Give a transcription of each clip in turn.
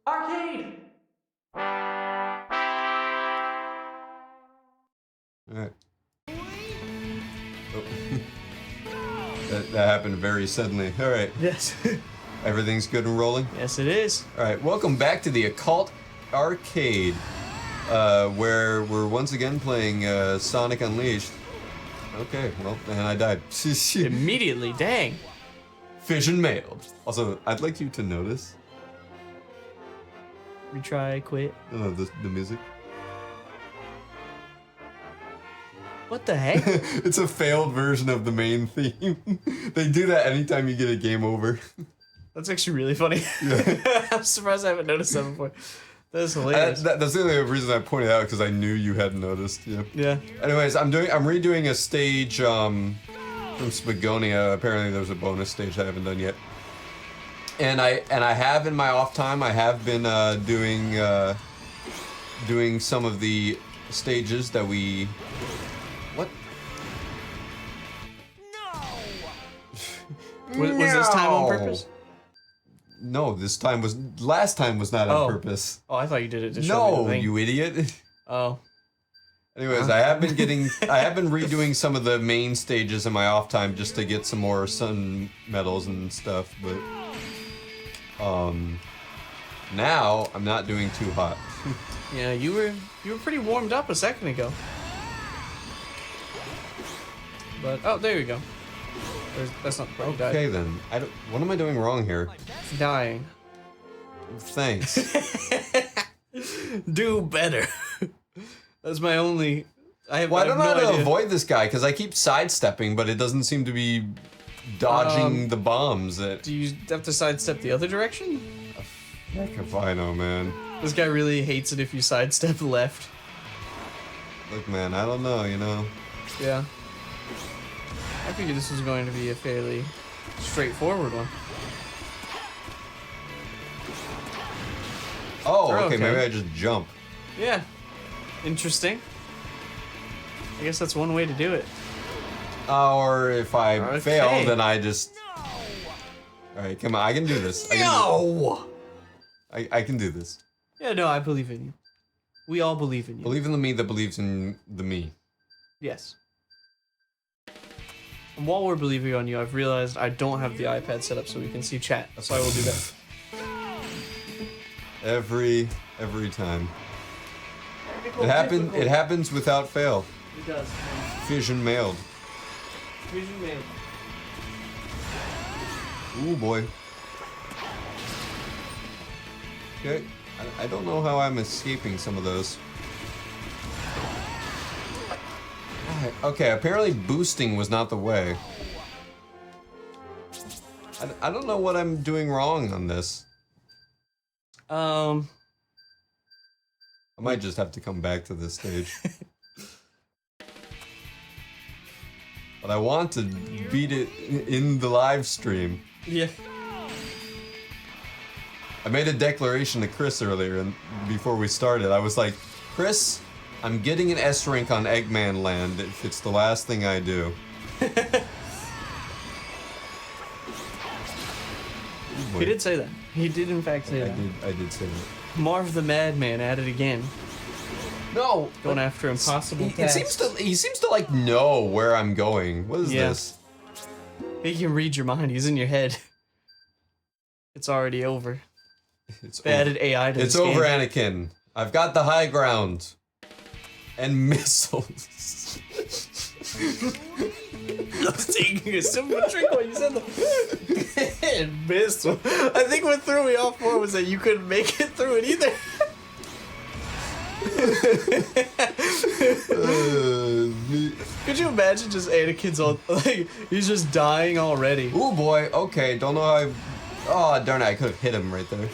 Arcade! Alright. Oh. that happened very suddenly. Alright. Yes. Everything's good and rolling? Yes, it is. Alright, welcome back to the Occult Arcade, where we're once again playing Sonic Unleashed. Okay, well, and I died. Immediately, dang. Fission mailed. Also, I'd like you to notice. Retry, quit. Oh, the music. What the heck? It's a failed version of the main theme. They do that anytime you get a game over. That's actually really funny. Yeah. I'm surprised I haven't noticed that before. That's hilarious. That's the only reason I pointed out, because I knew you hadn't noticed. Yeah. Yeah. Anyways, I'm redoing a stage from Spagonia. Apparently, there's a bonus stage I haven't done yet. And I have in my off time, I have been doing some of the stages that we. What? Was this time on purpose? No, last time was not on purpose. Oh, I thought you did it to show me the No, thing. you idiot. Oh. Anyways, I have been redoing some of the main stages in my off time just to get some more sun medals and stuff, but now I'm not doing too hot. Yeah, you were pretty warmed up a second ago. But oh, there you go. That's not quite died. Okay then. What am I doing wrong here? Dying. Thanks. Do better. That's my only. I Well, I don't know how to idea. avoid this guy because I keep sidestepping, but it doesn't seem to be dodging the bombs. Do you have to sidestep the other direction? Heck if I know, man. This guy really hates it if you sidestep left. Look, man, I don't know, you know. Yeah. I figured this was going to be a fairly straightforward one. Oh, They're okay, okay. maybe I just jump. Yeah. Interesting. I guess that's one way to do it. Or if I Okay. fail, then I just... Alright, come on, I can do this. I can do this. Yeah, no, I believe in you. We all believe in you. Believe in the me that believes in the me. Yes. And while we're believing on you, I've realized I don't have the iPad set up so we can see chat. So I will do that. Every time. It happens without fail. It does. Fission mailed. Vision mail. Ooh boy. Okay. I don't know how I'm escaping some of those. Okay, apparently boosting was not the way. I don't know what I'm doing wrong on this. I might just have to come back to this stage. But I want to beat it in the live stream. Yeah. I made a declaration to Chris earlier, and before we started, I was like, Chris, I'm getting an S rank on Eggman Land if it's the last thing I do. He did say that. He did in fact say that. I did say that. Marv the Madman at it again. No! Going after impossible tasks. He seems to like know where I'm going. What is this? He can read your mind. He's in your head. It's already over. They added AI to this game. It's over, Anakin. I've got the high ground. And missiles. I was taking a simple trick when you said that. And missile. I think what threw me off more was that you couldn't make it through it either. Could you imagine just Anakin's all like he's just dying already? Ooh boy, okay, don't know how I... Oh darn it, I could have hit him right there.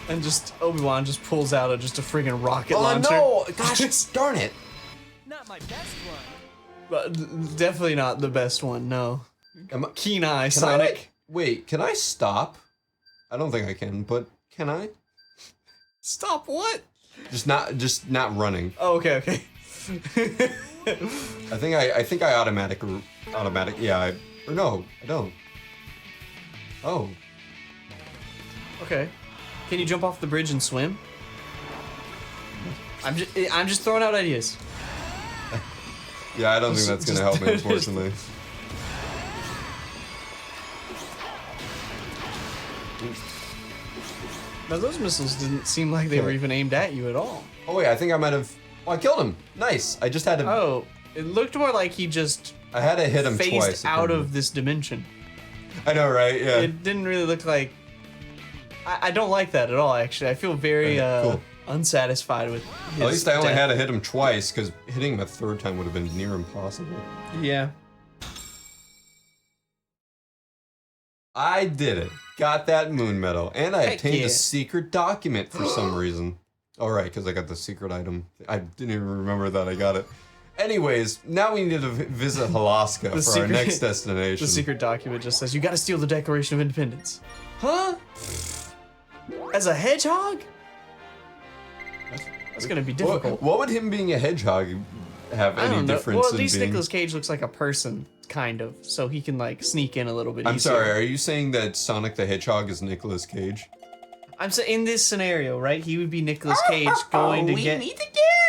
And just Obi-Wan just pulls out just a friggin' rocket launcher. Oh no! Gosh, darn it! Not my best one. But definitely not the best one, no. Keen eye, Can Sonic. Wait, can I stop? I don't think I can, but can I? Stop what? Just not running. Oh, okay, okay. I think I automatic. Yeah. Or no, I don't. Oh. Okay. Can you jump off the bridge and swim? I'm just throwing out ideas. Yeah, I don't think that's gonna help me, unfortunately. Now those missiles didn't seem like they were even aimed at you at all. Oh wait, I think I might have. Oh, I killed him. Nice. I just had to. Oh, it looked more like he just I had to hit him phased twice. out of this dimension. I know, right? Yeah. It didn't really look like. I don't like that at all. Actually, I feel very Cool. unsatisfied with. His At least I only death. had to hit him twice, because hitting him a third time would have been near impossible. Yeah. I did it. Got that moon medal, and I Heck obtained yeah. a secret document for some reason. All right, because I got the secret item. I didn't even remember that I got it. Anyways, now we need to visit Alaska for our next destination. The secret document just says you got to steal the Declaration of Independence. Huh? As a hedgehog? That's gonna be difficult. What would him being a hedgehog have I any don't know. difference Well, at in least being? Nicolas Cage looks like a person, kind of, so he can like sneak in a little bit. I'm easier. sorry, are you saying that Sonic the Hedgehog is Nicolas Cage? I'm saying in this scenario, right? He would be Nicolas Cage going to get. meet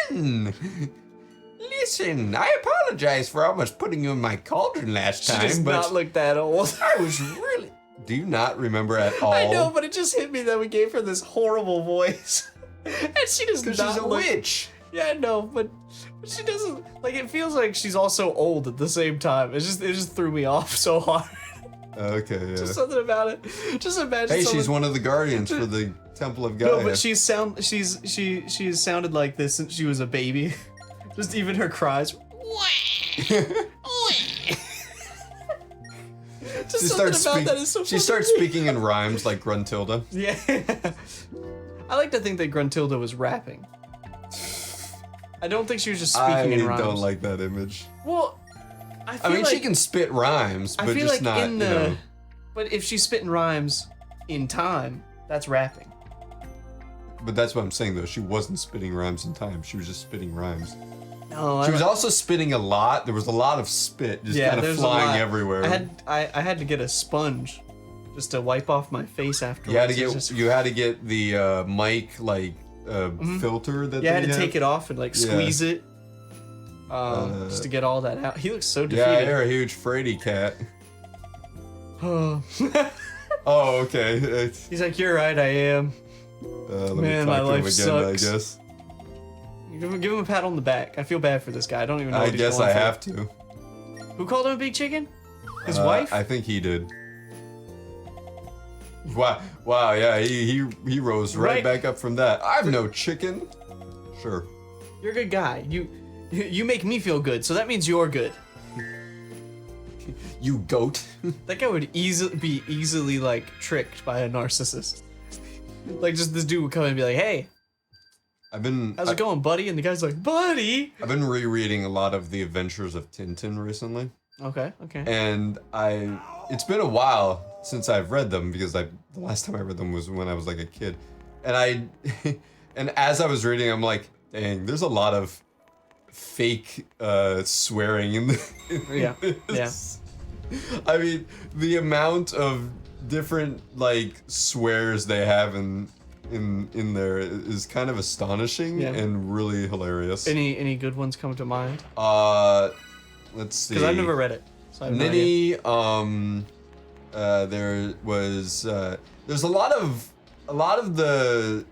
again. Listen, I apologize for almost putting you in my cauldron last She time, does but not look that old. I was really. Do you not remember at all? I know, but it just hit me that we gave her this horrible voice, and she does not. Because she's a look... witch. Yeah, I know, but she doesn't. Like, it feels like she's also old at the same time. It just threw me off so hard. Okay, yeah. Just something about it. Just imagine. Hey, someone... she's one of the guardians for the Temple of Gaia. No, but she has sounded like this since she was a baby. Just even her cries. Just something about that is so She funny. starts speaking in rhymes like Gruntilda. Yeah. I like to think that Gruntilda was rapping. I don't think she was just speaking in I rhymes. don't like that image. Well, I feel I mean, like, she can spit rhymes, I but feel just like not, in the. you know. But if she's spitting rhymes in time, that's rapping. But that's what I'm saying, though. She wasn't spitting rhymes in time. She was just spitting rhymes. No, She was also spitting a lot. There was a lot of spit just kind of there's a flying lot. everywhere. I had to get a sponge just to wipe off my face afterwards. You had to get the mic like filter that. Yeah, I they had to have. take it off and like squeeze it, just to get all that out. He looks so Yeah, defeated. you're a huge fraidy cat. Oh. Oh, okay. He's like, you're right, I am. Let Man, me my talk to him life again, sucks. I guess. Give him a pat on the back. I feel bad for this guy. I don't even know. I What he's guess going I through. have to. Who called him a big chicken? His wife? I think he did. Wow, yeah, he rose right back up from that. I'm no chicken. Sure. You're a good guy. You make me feel good, so that means you're good. You goat. That guy would be easily like tricked by a narcissist. Like just this dude would come and be like, "Hey, how's it going, buddy?" And the guy's like, "Buddy." I've been rereading a lot of the Adventures of Tintin recently. Okay. And it's been a while since I've read them because the last time I read them was when I was like a kid. And and as I was reading, I'm like, dang, there's a lot of fake swearing in Yeah. this. I mean, the amount of different like swears they have in there is kind of astonishing and really hilarious. Any good ones come to mind? Let's see. Because I've never read it. So I have no idea. Nitty, there was there's a lot of the.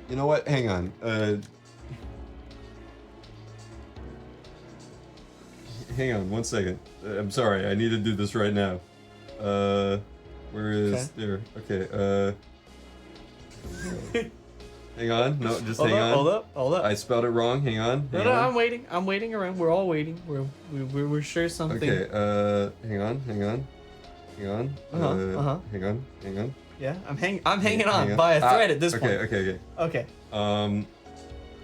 You know what? Hang on. Hang on 1 second. I'm sorry. I need to do this right now. Where is there? Okay. Hang on. No, just hang on. Hold up. I spelled it wrong. Hang on. No, I'm waiting. I'm waiting around. We're all waiting. We're sure something. Okay. Hang on. Hang on. Yeah, I'm hanging on by a thread at this point. Okay. Okay.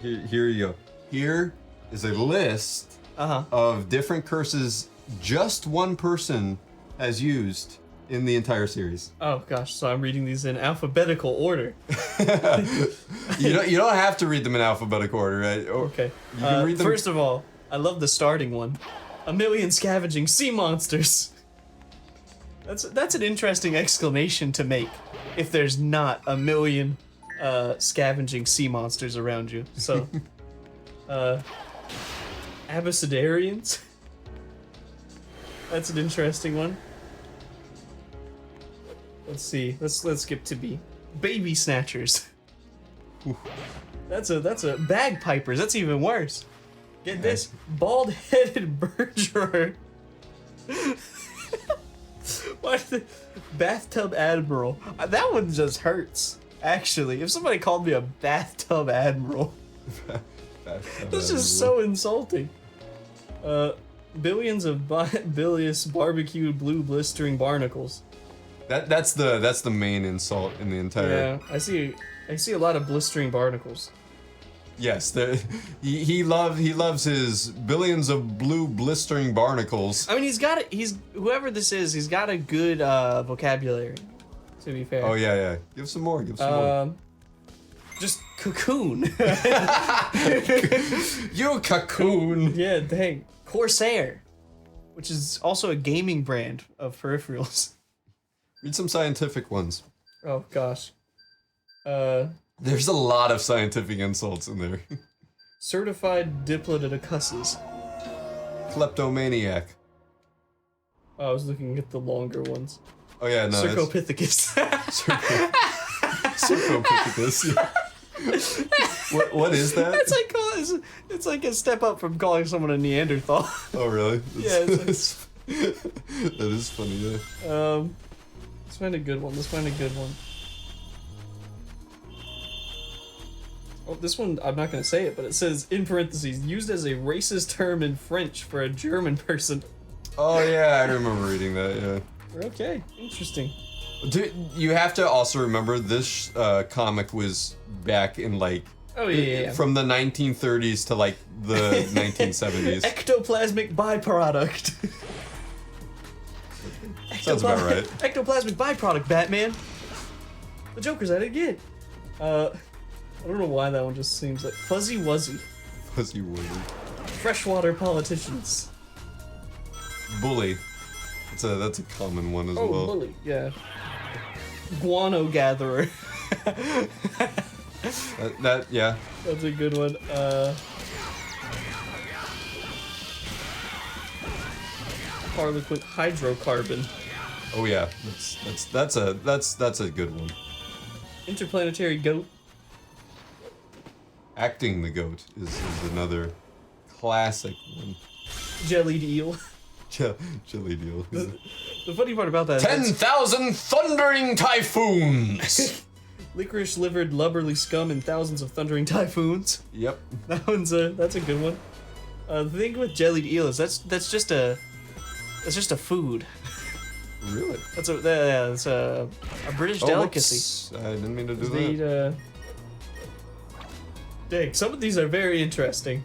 Here you go. Here is a list of different curses just one person has used in the entire series. Oh gosh, so I'm reading these in alphabetical order. You don't have to read them in alphabetical order, right? Okay. You can read them. First of all, I love the starting one. 1 million scavenging sea monsters. That's an interesting exclamation to make if there's not 1 million scavenging sea monsters around you. So, Abecedarians. That's an interesting one. Let's see. Let's skip to B. Baby snatchers. That's a bagpipers. That's even worse. Get this, bald-headed bergerer. What the bathtub admiral? That one just hurts. Actually, if somebody called me a bathtub admiral, that's just so insulting. Billions of bilious barbecued blue blistering barnacles. That's the main insult in the entire. Yeah, I see a lot of blistering barnacles. Yes, he loves his billions of blue blistering barnacles. I mean, whoever this is, he's got a good vocabulary. To be fair. Oh yeah. Give some more. More. Just cocoon. You cocoon. Yeah, dang. Corsair, which is also a gaming brand of peripherals. Read some scientific ones. Oh gosh. There's a lot of scientific insults in there. Certified Diplodocusses. Kleptomaniac. Oh, I was looking at the longer ones. Oh yeah, no. Cercopithecus. Cercopithecus. Yeah. What is that? It's like a step up from calling someone a Neanderthal. Oh really? Yeah. That is funny. Yeah. Let's find a good one. Oh, this one, I'm not going to say it, but it says, in parentheses, used as a racist term in French for a German person. Oh yeah, I remember reading that, yeah. Okay, interesting. Dude, you have to also remember this comic was back in like... Oh yeah. From the 1930s to like the 1970s. Ectoplasmic byproduct. Sounds about right. Ectoplasmic byproduct, Batman. The Joker's at it again. I don't know why that one just seems like Fuzzy Wuzzy. Fuzzy Wuzzy. Freshwater politicians. Bully. That's a common one as well. Oh, bully, yeah. Guano gatherer. Yeah. That's a good one. Harlequin hydrocarbon. Oh yeah, that's a good one. Interplanetary goat. Acting the goat is another classic one. Jellied eel. Jellied eel. The funny part about that 10,000 thundering typhoons! Licorice livered lubberly scum and thousands of thundering typhoons. Yep. That's a good one. The thing with jellied eel is that's just a food. Really? That's a British delicacy. Whoops. I didn't mean to do that. Dang, some of these are very interesting.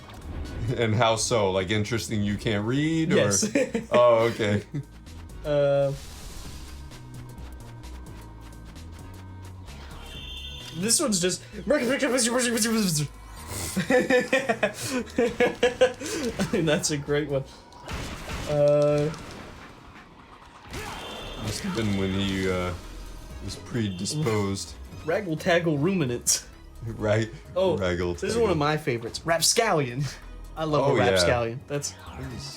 And how so? Like interesting you can't read? Or? Yes. Oh, okay. This one's just... I mean, that's a great one. Must have been when he was predisposed. Raggle-taggle ruminants. Right. Oh, Raggle. this is one of my favorites. Rapscallion. I love a rapscallion. That's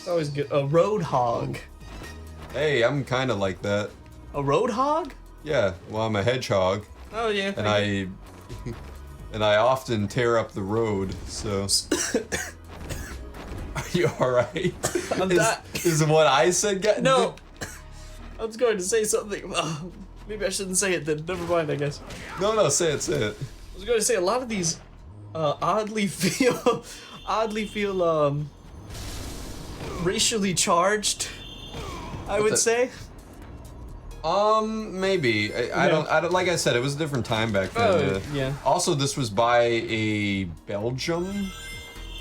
always good. A road hog. Hey, I'm kind of like that. A road hog? Yeah. Well, I'm a hedgehog. Oh yeah. And I often tear up the road. So. Are you all right? I'm not. Is what I said? No. I was going to say something. Maybe I shouldn't say it then. Never mind, I guess. No, say it. I was going to say a lot of these oddly feel racially charged. I would say. Maybe. I don't. Like I said, it was a different time back then. Oh, yeah. Also, this was by a Belgium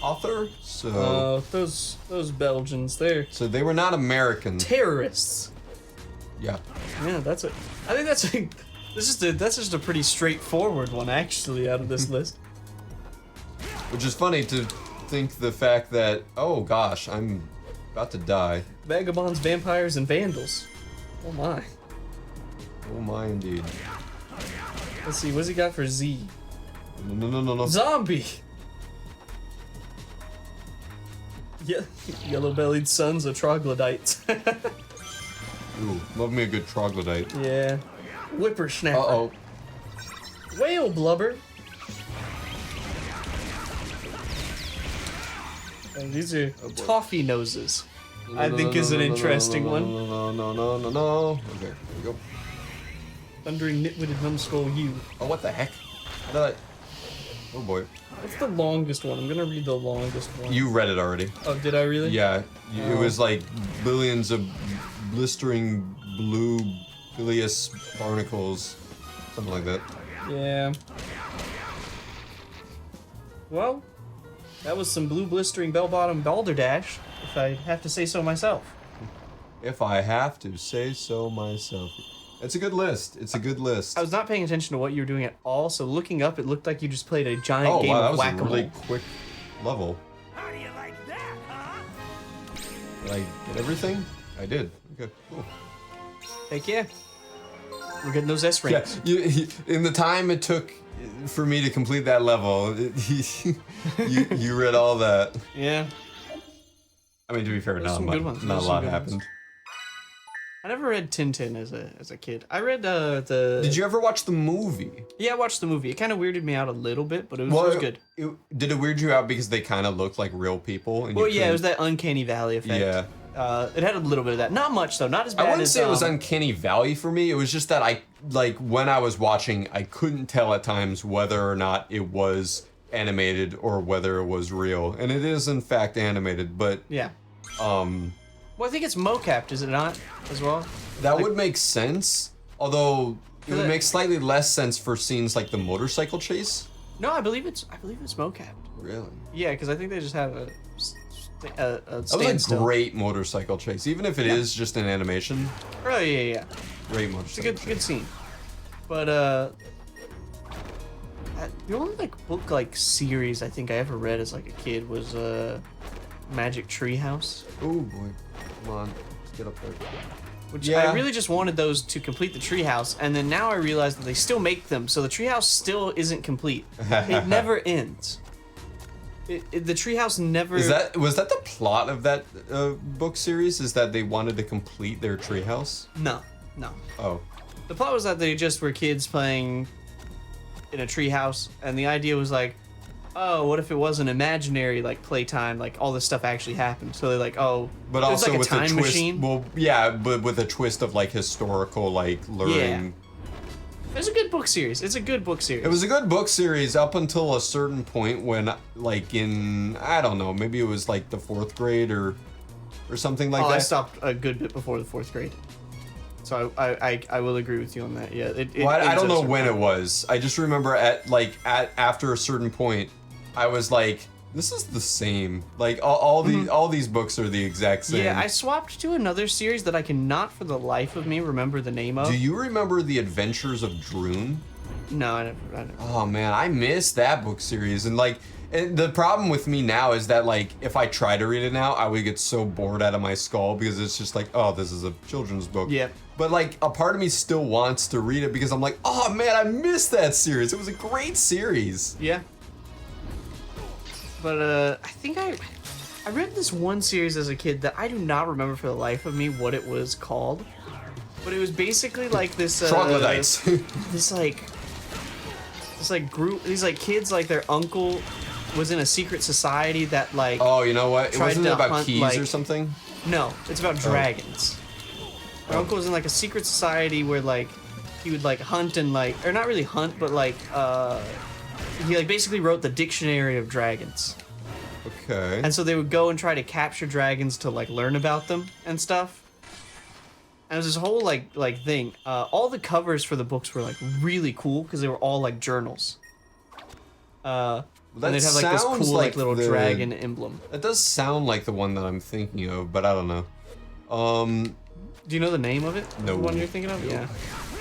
author, so. Those Belgians, they're So they were not American. terrorists. Yeah. Yeah, that's it. I think that's just a pretty straightforward one actually out of this list. Which is funny to think the fact that, oh gosh, I'm about to die. Vagabonds, vampires, and vandals. Oh my. Oh my indeed. Let's see, what's he got for Z? No. Zombie! Yeah, yellow-bellied sons of troglodytes. Ooh, love me a good troglodyte. Yeah. Whippersnapper. Uh-oh. Whale blubber. And these are toffee noses. I think is an interesting one. No. Okay, here we go. Thundering nitwitted numbskull you. Oh, what the heck? How did I... Oh boy. What's the longest one? I'm gonna read the longest one. You read it already. Oh, did I really? Yeah, it was like billions of blistering blue bilious barnacles. Something like that. Yeah. Well, that was some blue blistering bell-bottom balderdash, if I have to say so myself. If I have to say so myself. It's a good list. It's a good list. I was not paying attention to what you were doing at all, so looking up, it looked like you just played a giant game wow, that of was whack-a-mole. a really quick level. How do you like that, huh? Did I get everything? I did. Okay, cool. Heck yeah. We're getting those S Yeah, ranks. in the time it took for me to complete that level, you read all that. Yeah. I mean, to be fair, Those not some good ones. not a Those some lot good ones. happened. I never read Tintin as a kid. I read the... Did you ever watch the movie? Yeah, I watched the movie. It kind of weirded me out a little bit, but it was good. Did it weird you out because they kind of looked like real people? And Well, you yeah, it was couldn't- that uncanny valley effect. Yeah. It had a little bit of that. Not much, though. Not as bad I wouldn't as... say it was uncanny valley for me. It was just that when I was watching, I couldn't tell at times whether or not it was animated or whether it was real. And it is in fact animated, but Yeah. Well, I think it's mocapped, is it not, as well? that would make sense. Although it would make slightly less sense for scenes like the motorcycle chase. No, I believe it's mocapped. Really? Yeah, because I think they just have a That was a standstill. great motorcycle chase, even if it is just an animation. Oh yeah. Great It's a motorcycle. good scene. But the only book series I think I ever read as a kid was Magic Treehouse, Oh boy, come on, let's get up there. which Yeah. I really just wanted those to complete the treehouse, and then now I realize that they still make them, so the treehouse still isn't complete. It never ends. The treehouse never. Was that the plot of that book series? Is that they wanted to complete their treehouse? No. Oh, The plot was that they just were kids playing in a treehouse, and the idea was oh, what if it wasn't imaginary playtime? All this stuff actually happened. So they're but it was also a with time a twist. machine. Well, yeah, but with a twist of historical learning. It's a good book series. It's a good book series. It was a good book series up until a certain point when, in I don't know, maybe it was the 4th grade or something like that. I stopped a good bit before the 4th grade. So I will agree with you on that. Yeah. Well, I don't know when it was. I just remember after a certain point, I was like, this is the same. All these books are the exact same. Yeah, I swapped to another series that I cannot for the life of me remember the name of. Do you remember The Adventures of Droon? No, I never. Oh man, I missed that book series. And the problem with me now is that if I try to read it now, I would get so bored out of my skull because it's just oh, this is a children's book. Yep. But a part of me still wants to read it because I'm oh man, I missed that series. It was a great series. Yeah. But I think I read this one series as a kid that I do not remember for the life of me what it was called. But it was basically this Troglodytes. this group, these kids, their uncle was in a secret society that Oh, you know what? It tried wasn't to about hunt, keys or something. No, it's about dragons. My uncle was in a secret society where he would hunt and or not really hunt, but he basically wrote the dictionary of dragons. Okay. And so they would go and try to capture dragons to learn about them and stuff. And it was this whole thing. All the covers for the books were really cool because they were all journals. And they'd have this sounds cool like little the- dragon emblem. That does sound like the one that I'm thinking of, but I don't know. Do you know the name of it? No. The one you're thinking of? Yeah.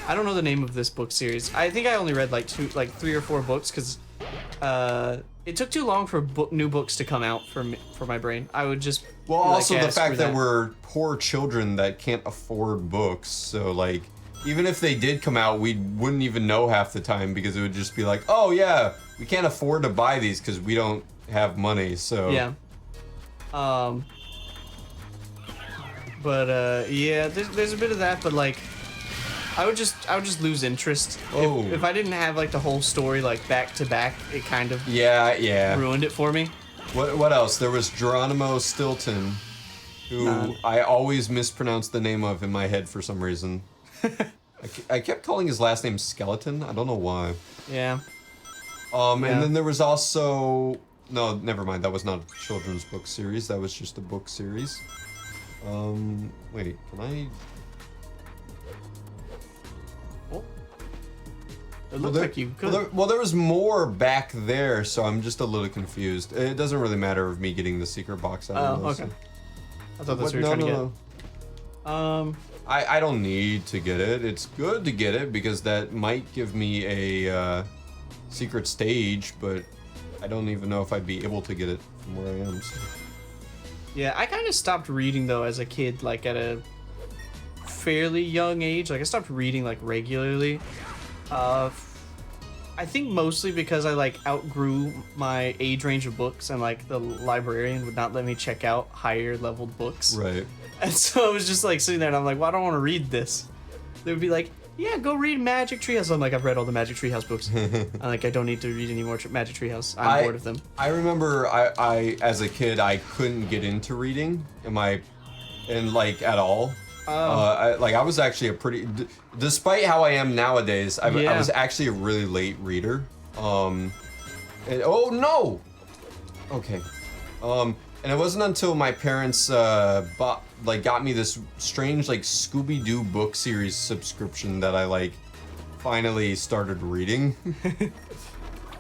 I don't know the name of this book series. I think I only read like 3 or 4 books because it took too long for new books to come out for my brain. I would just Well, be like, also yeah, the fact screw that we're poor children that can't afford books, so like, even if they did come out, we wouldn't even know half the time because it would just be like, oh yeah, we can't afford to buy these because we don't have money, so. Yeah. But yeah, there's a bit of that, but like, I would just lose interest Oh. if I didn't have like the whole story like back to back. It kind of Yeah. ruined it for me. What else? There was Geronimo Stilton, who I always mispronounced the name of in my head for some reason. I kept calling his last name Skeleton. I don't know why. Yeah. Yeah. And Yeah. then there was also... No, never mind. That was not a children's book series. That was just a book series. Wait, can I... Oh. It looked like you could. Well, there was more back there, so I'm just a little confused. It doesn't really matter of me getting the secret box out of this. Okay. I thought that's what you were trying to get. I don't need to get it. It's good to get it because that might give me a secret stage, but I don't even know if I'd be able to get it from where I am. So. Yeah, I kind of stopped reading though as a kid, like at a fairly young age. Like I stopped reading like regularly. I think mostly because I like outgrew my age range of books, and like the librarian would not let me check out higher leveled books. Right. And so I was just like sitting there, and I'm like, well, I don't want to read this. They would be like, yeah, go read Magic Treehouse. I'm like, I've read all the Magic Treehouse books. I'm like, I don't need to read any more Magic Treehouse. I'm bored of them. I remember I as a kid I couldn't get into reading like at all. I was actually a pretty, despite how I am nowadays, I was actually a really late reader. Oh no. Okay. And it wasn't until my parents got me this strange like Scooby-Doo book series subscription that I like finally started reading.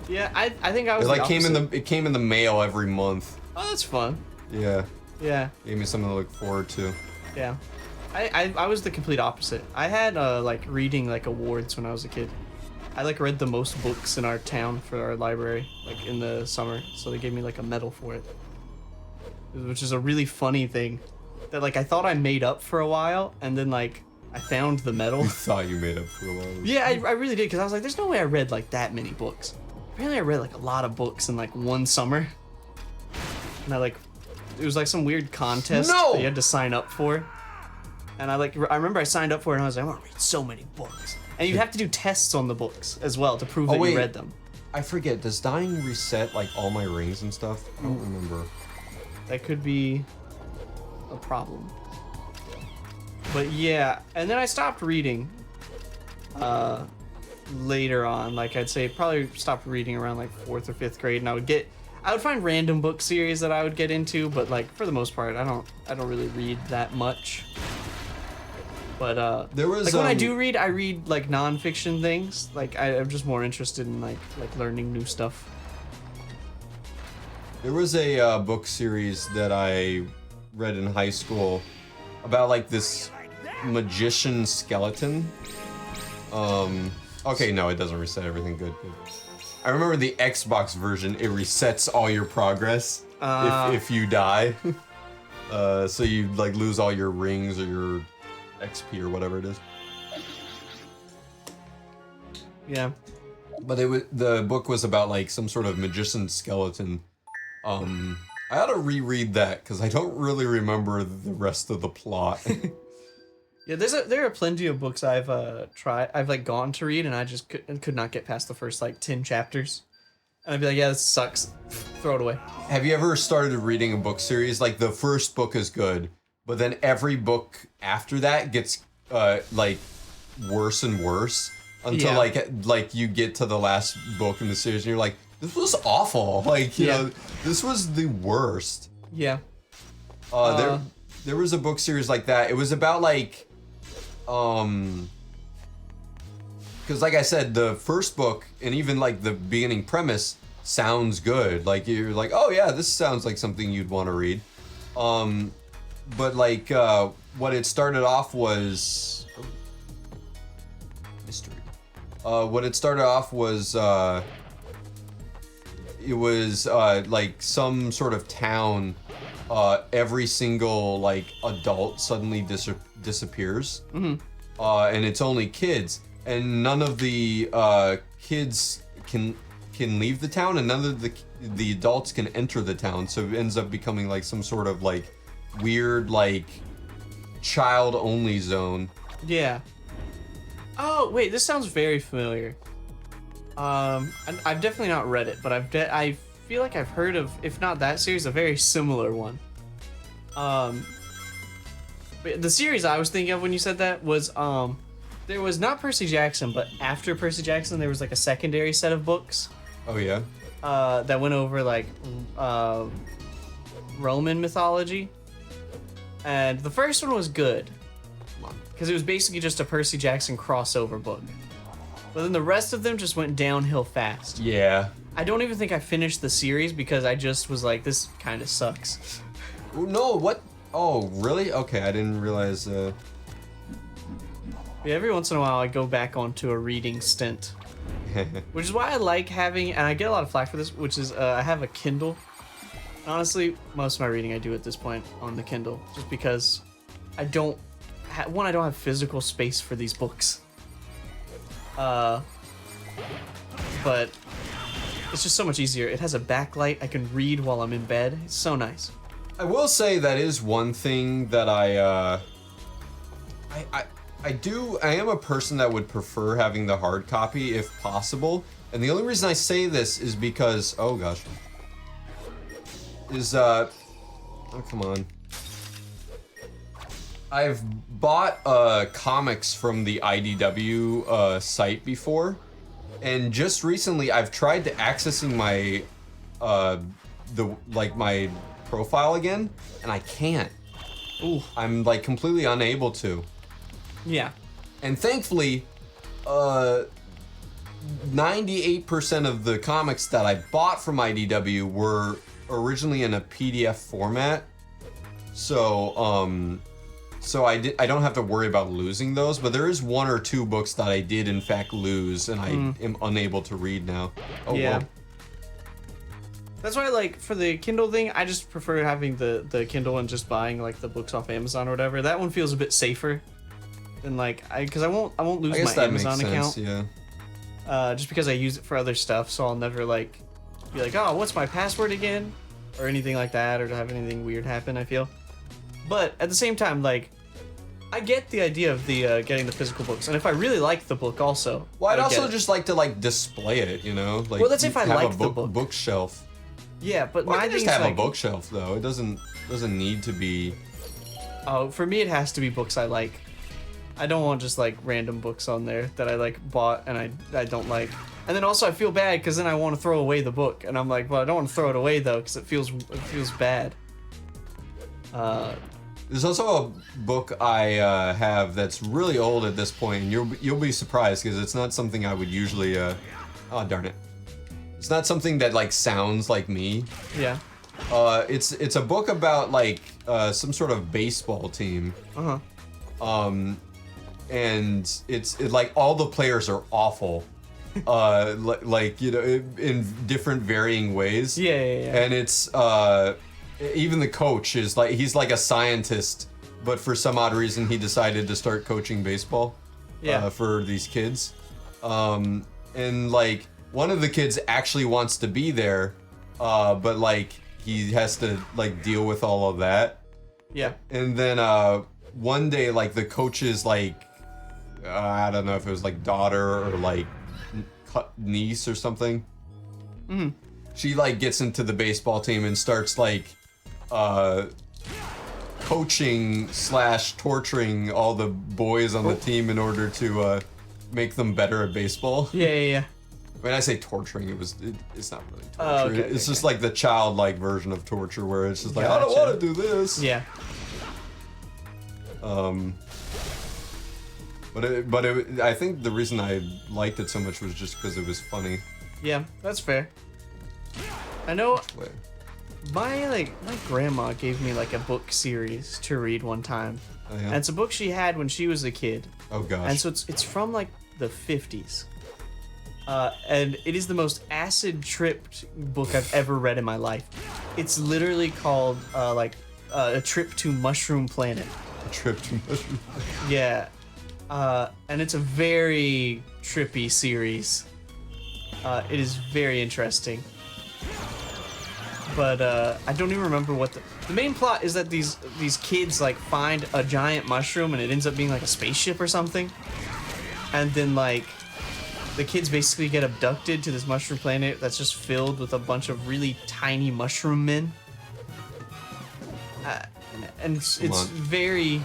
Yeah, I think I was. It came in the mail every month. Oh, that's fun. Yeah. Yeah. Gave me something to look forward to. Yeah. I was the complete opposite. I had like reading like awards when I was a kid. I like read the most books in our town for our library, like in the summer. So they gave me like a medal for it, which is a really funny thing that like I thought I made up for a while, and then like I found the medal. You thought you made up for a while. Yeah, I really did, because I was like, there's no way I read like that many books. Apparently I read like a lot of books in like one summer. And it was like some weird contest that you had to sign up for. And I remember I signed up for it and I was like, I want to read so many books. And you'd have to do tests on the books as well to prove that you read them. I forget, does dying reset like all my rings and stuff? I don't remember. That could be a problem. But yeah, and then I stopped reading later on. Like I'd say probably stopped reading around like 4th or 5th grade, and I would find random book series that I would get into, but like for the most part I don't really read that much. But there was like when I do read, I read like nonfiction things. Like I'm just more interested in like learning new stuff. There was a book series that I read in high school about like this magician skeleton. Okay, no, it doesn't reset everything. Good. I remember the Xbox version. It resets all your progress if you die. So you like lose all your rings or your XP or whatever it is. Yeah. But the book was about like some sort of magician skeleton. I ought to reread that because I don't really remember the rest of the plot. Yeah, there are plenty of books I've like gone to read, and I just could not get past the first like 10 chapters. And I'd be like, yeah, this sucks. Throw it away. Have you ever started reading a book series? Like the first book is good, but then every book after that gets like worse and worse until like you get to the last book in the series and you're like, this was awful. Like, you know, this was the worst. Yeah. There was a book series like that. It was about like, because like I said, the first book and even like the beginning premise sounds good. Like you're like, oh yeah, this sounds like something you'd want to read. like what it started off was mystery. What it started off was it was like some sort of town. Every single like adult suddenly disappears, and it's only kids, and none of the kids can leave the town, and none of the adults can enter the town. So it ends up becoming like some sort of like weird like child only zone. Yeah. Oh wait, this sounds very familiar. I've definitely not read it, but I feel like I've heard of, if not that series, a very similar one. But the series I was thinking of when you said that was there was not Percy Jackson, but after Percy Jackson there was like a secondary set of books. Oh yeah. That went over like Roman mythology, and the first one was good because it was basically just a Percy Jackson crossover book. But then the rest of them just went downhill fast. Yeah. I don't even think I finished the series because I just was like, this kind of sucks. No, what? Oh, really? Okay, I didn't realize. Yeah, every once in a while I go back onto a reading stint. Which is why I like having, and I get a lot of flack for this, which is I have a Kindle. Honestly, most of my reading I do at this point on the Kindle, just because I don't have physical space for these books. But it's just so much easier. It has a backlight. I can read while I'm in bed. It's so nice. I will say that is one thing that I am a person that would prefer having the hard copy if possible. And the only reason I say this is because, oh gosh, oh come on. I've bought comics from the IDW site before, and just recently I've tried to accessing my my profile again, and I can't. Ooh. I'm like completely unable to. Yeah. And thankfully, 98% of the comics that I bought from IDW were originally in a PDF format, so I don't have to worry about losing those. But there is one or two books that I did in fact lose, and I am unable to read now. Oh, yeah. whoa. That's why, like, for the Kindle thing, I just prefer having the Kindle and just buying like the books off Amazon or whatever. That one feels a bit safer than like because I won't lose I guess my that Amazon makes sense, account. Yeah. Just because I use it for other stuff, so I'll never like be like, oh, what's my password again, or anything like that, or to have anything weird happen. I feel, but at the same time, like, I get the idea of the getting the physical books, and if I really like the book, also. Well, I'd I would get also it. just like to like display it, you know, like. Well, that's if I have like a the book. bookshelf. Yeah, but Well, my I thing just is have like, a bookshelf though. It doesn't need to be. oh, for me it has to be books I like. I don't want just like random books on there that I like bought and I don't like. And then also I feel bad because then I want to throw away the book, and I'm like, well, I don't want to throw it away though because it feels bad. There's also a book I have that's really old at this point, and you'll be surprised because it's not something I would usually. Oh darn it! It's not something that like sounds like me. Yeah. It's a book about like some sort of baseball team. And it's like all the players are awful. Like you know, in different varying ways. Yeah. And it's even the coach is like, he's like a scientist, but for some odd reason he decided to start coaching baseball. Yeah. For these kids. And like one of the kids actually wants to be there, but like he has to like deal with all of that. Yeah. And then one day like the coach's like I don't know if it was like daughter or like niece or something. She like gets into the baseball team and starts like coaching / torturing all the boys on the team in order to make them better at baseball. Yeah. When I say torturing, it's not really torture. Oh, okay, it's just like the childlike version of torture where it's just like, I Gotcha. don't want to do this. Yeah. But I think the reason I liked it so much was just because it was funny. Yeah, that's fair. I know Wait. My grandma gave me like a book series to read one time. Oh, yeah? And it's a book she had when she was a kid. Oh gosh. And so it's from like the 50s. And it is the most acid tripped book I've ever read in my life. It's literally called A Trip to Mushroom Planet. A trip to mushroom. Yeah. And it's a very trippy series. It is very interesting. But I don't even remember what the main plot is that these kids like find a giant mushroom and it ends up being like a spaceship or something. And then like the kids basically get abducted to this mushroom planet that's just filled with a bunch of really tiny mushroom men. And it's very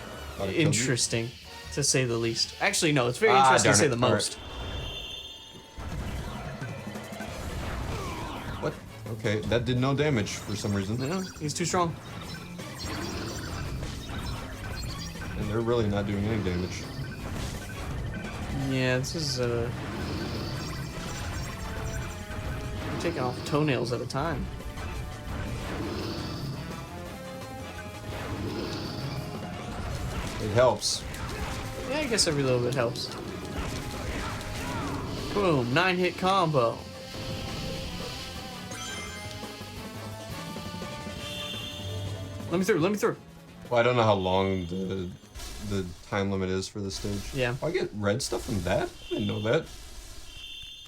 interesting to say the least. Actually, no, it's very interesting to say the most. What? Okay, that did no damage for some reason. No, he's too strong. And they're really not doing any damage. Yeah, this is we're taking off toenails at a time. It helps. Yeah, I guess every little bit helps. Boom, 9-hit combo. Let me through. Well, I don't know how long the time limit is for this stage. Yeah. Oh, I get red stuff from that? I didn't know that.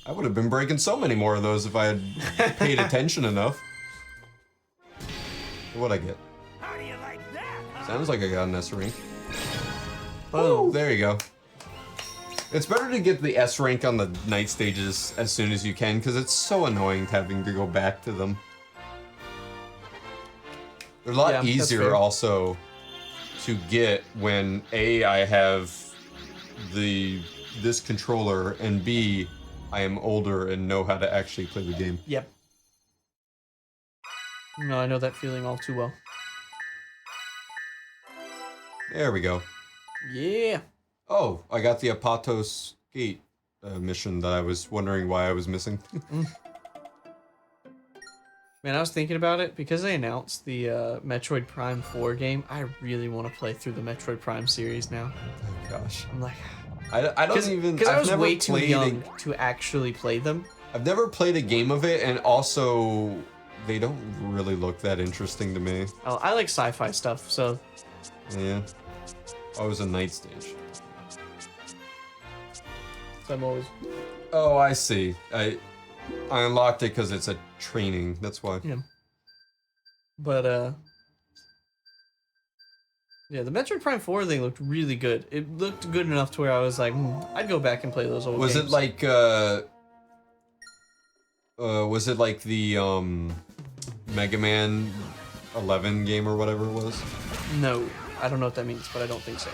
I would have been breaking so many more of those if I had paid attention enough. What'd I get? How do you like that, huh? Sounds like I got an S rank. Boom. Ooh, there you go. It's better to get the S rank on the night stages as soon as you can, because it's so annoying having to go back to them. They're a lot Yeah, that's easier fair. also to get when A, I have this controller, and B, I am older and know how to actually play the game. Yep. No, I know that feeling all too well. There we go. Yeah. Oh, I got the Apatos Gate mission that I was wondering why I was missing. Man, I was thinking about it because they announced the Metroid Prime 4 game. I really want to play through the Metroid Prime series now. Oh gosh. I'm like, I don't even... because I I've was never way too played young to actually play them. I've never played a game of it, and also they don't really look that interesting to me. Oh, I like sci-fi stuff, so Yeah. Oh, it was a night stage. I'm always Oh, I see. I unlocked it because it's a training. That's why. yeah. But yeah, the Metroid Prime 4 thing looked really good. It looked good enough to where I was like, I'd go back and play those old Was games. it like was it like the Mega Man 11 game or whatever it was? No, I don't know what that means, but I don't think so.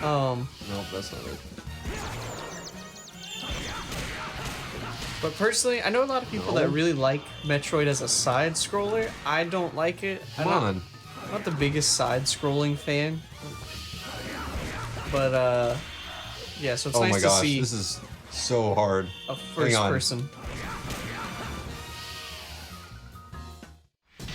Nope, that's not it. But personally, I know a lot of people that really like Metroid as a side scroller. I don't like it. Come on. I'm not the biggest side scrolling fan. But yeah, so it's Oh nice my to gosh, see this is so hard. a first on. person.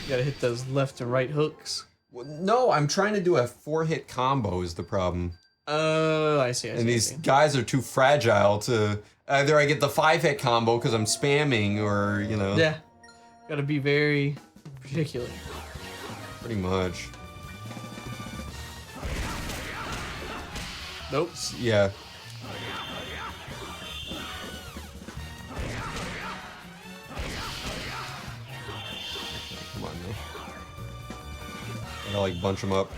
You gotta hit those left and right hooks. Well, no, I'm trying to do a 4-hit combo is the problem. Oh, I see. And these guys are too fragile to... Either I get the 5-hit combo because I'm spamming, or, you know... Yeah. Gotta be very particular. Pretty much. Nope. Yeah. Come on, now. Gotta, like, bunch them up.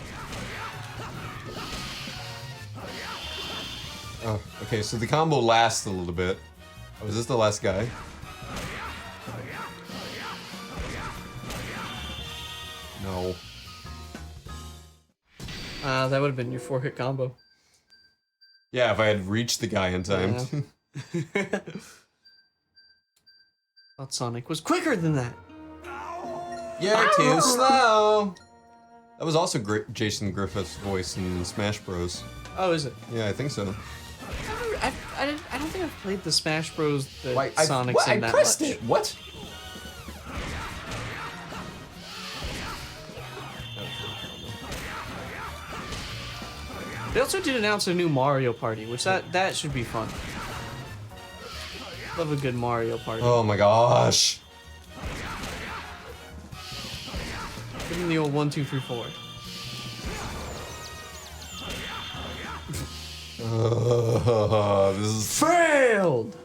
Oh, okay, so the combo lasts a little bit. Oh, is this the last guy? No. That would have been your 4-hit combo. Yeah, if I had reached the guy in time. Yeah. Thought Sonic was quicker than that. You're too slow! That was also Jason Griffith's voice in Smash Bros. Oh, is it? Yeah, I think so. I don't think I've played the Smash Bros. Why, Sonic's I in that pressed much. it. What? They also did announce a new Mario Party, which that should be fun. Love a good Mario Party. Oh my gosh. Give me the old 1, 2, 3, 4. This is. Failed.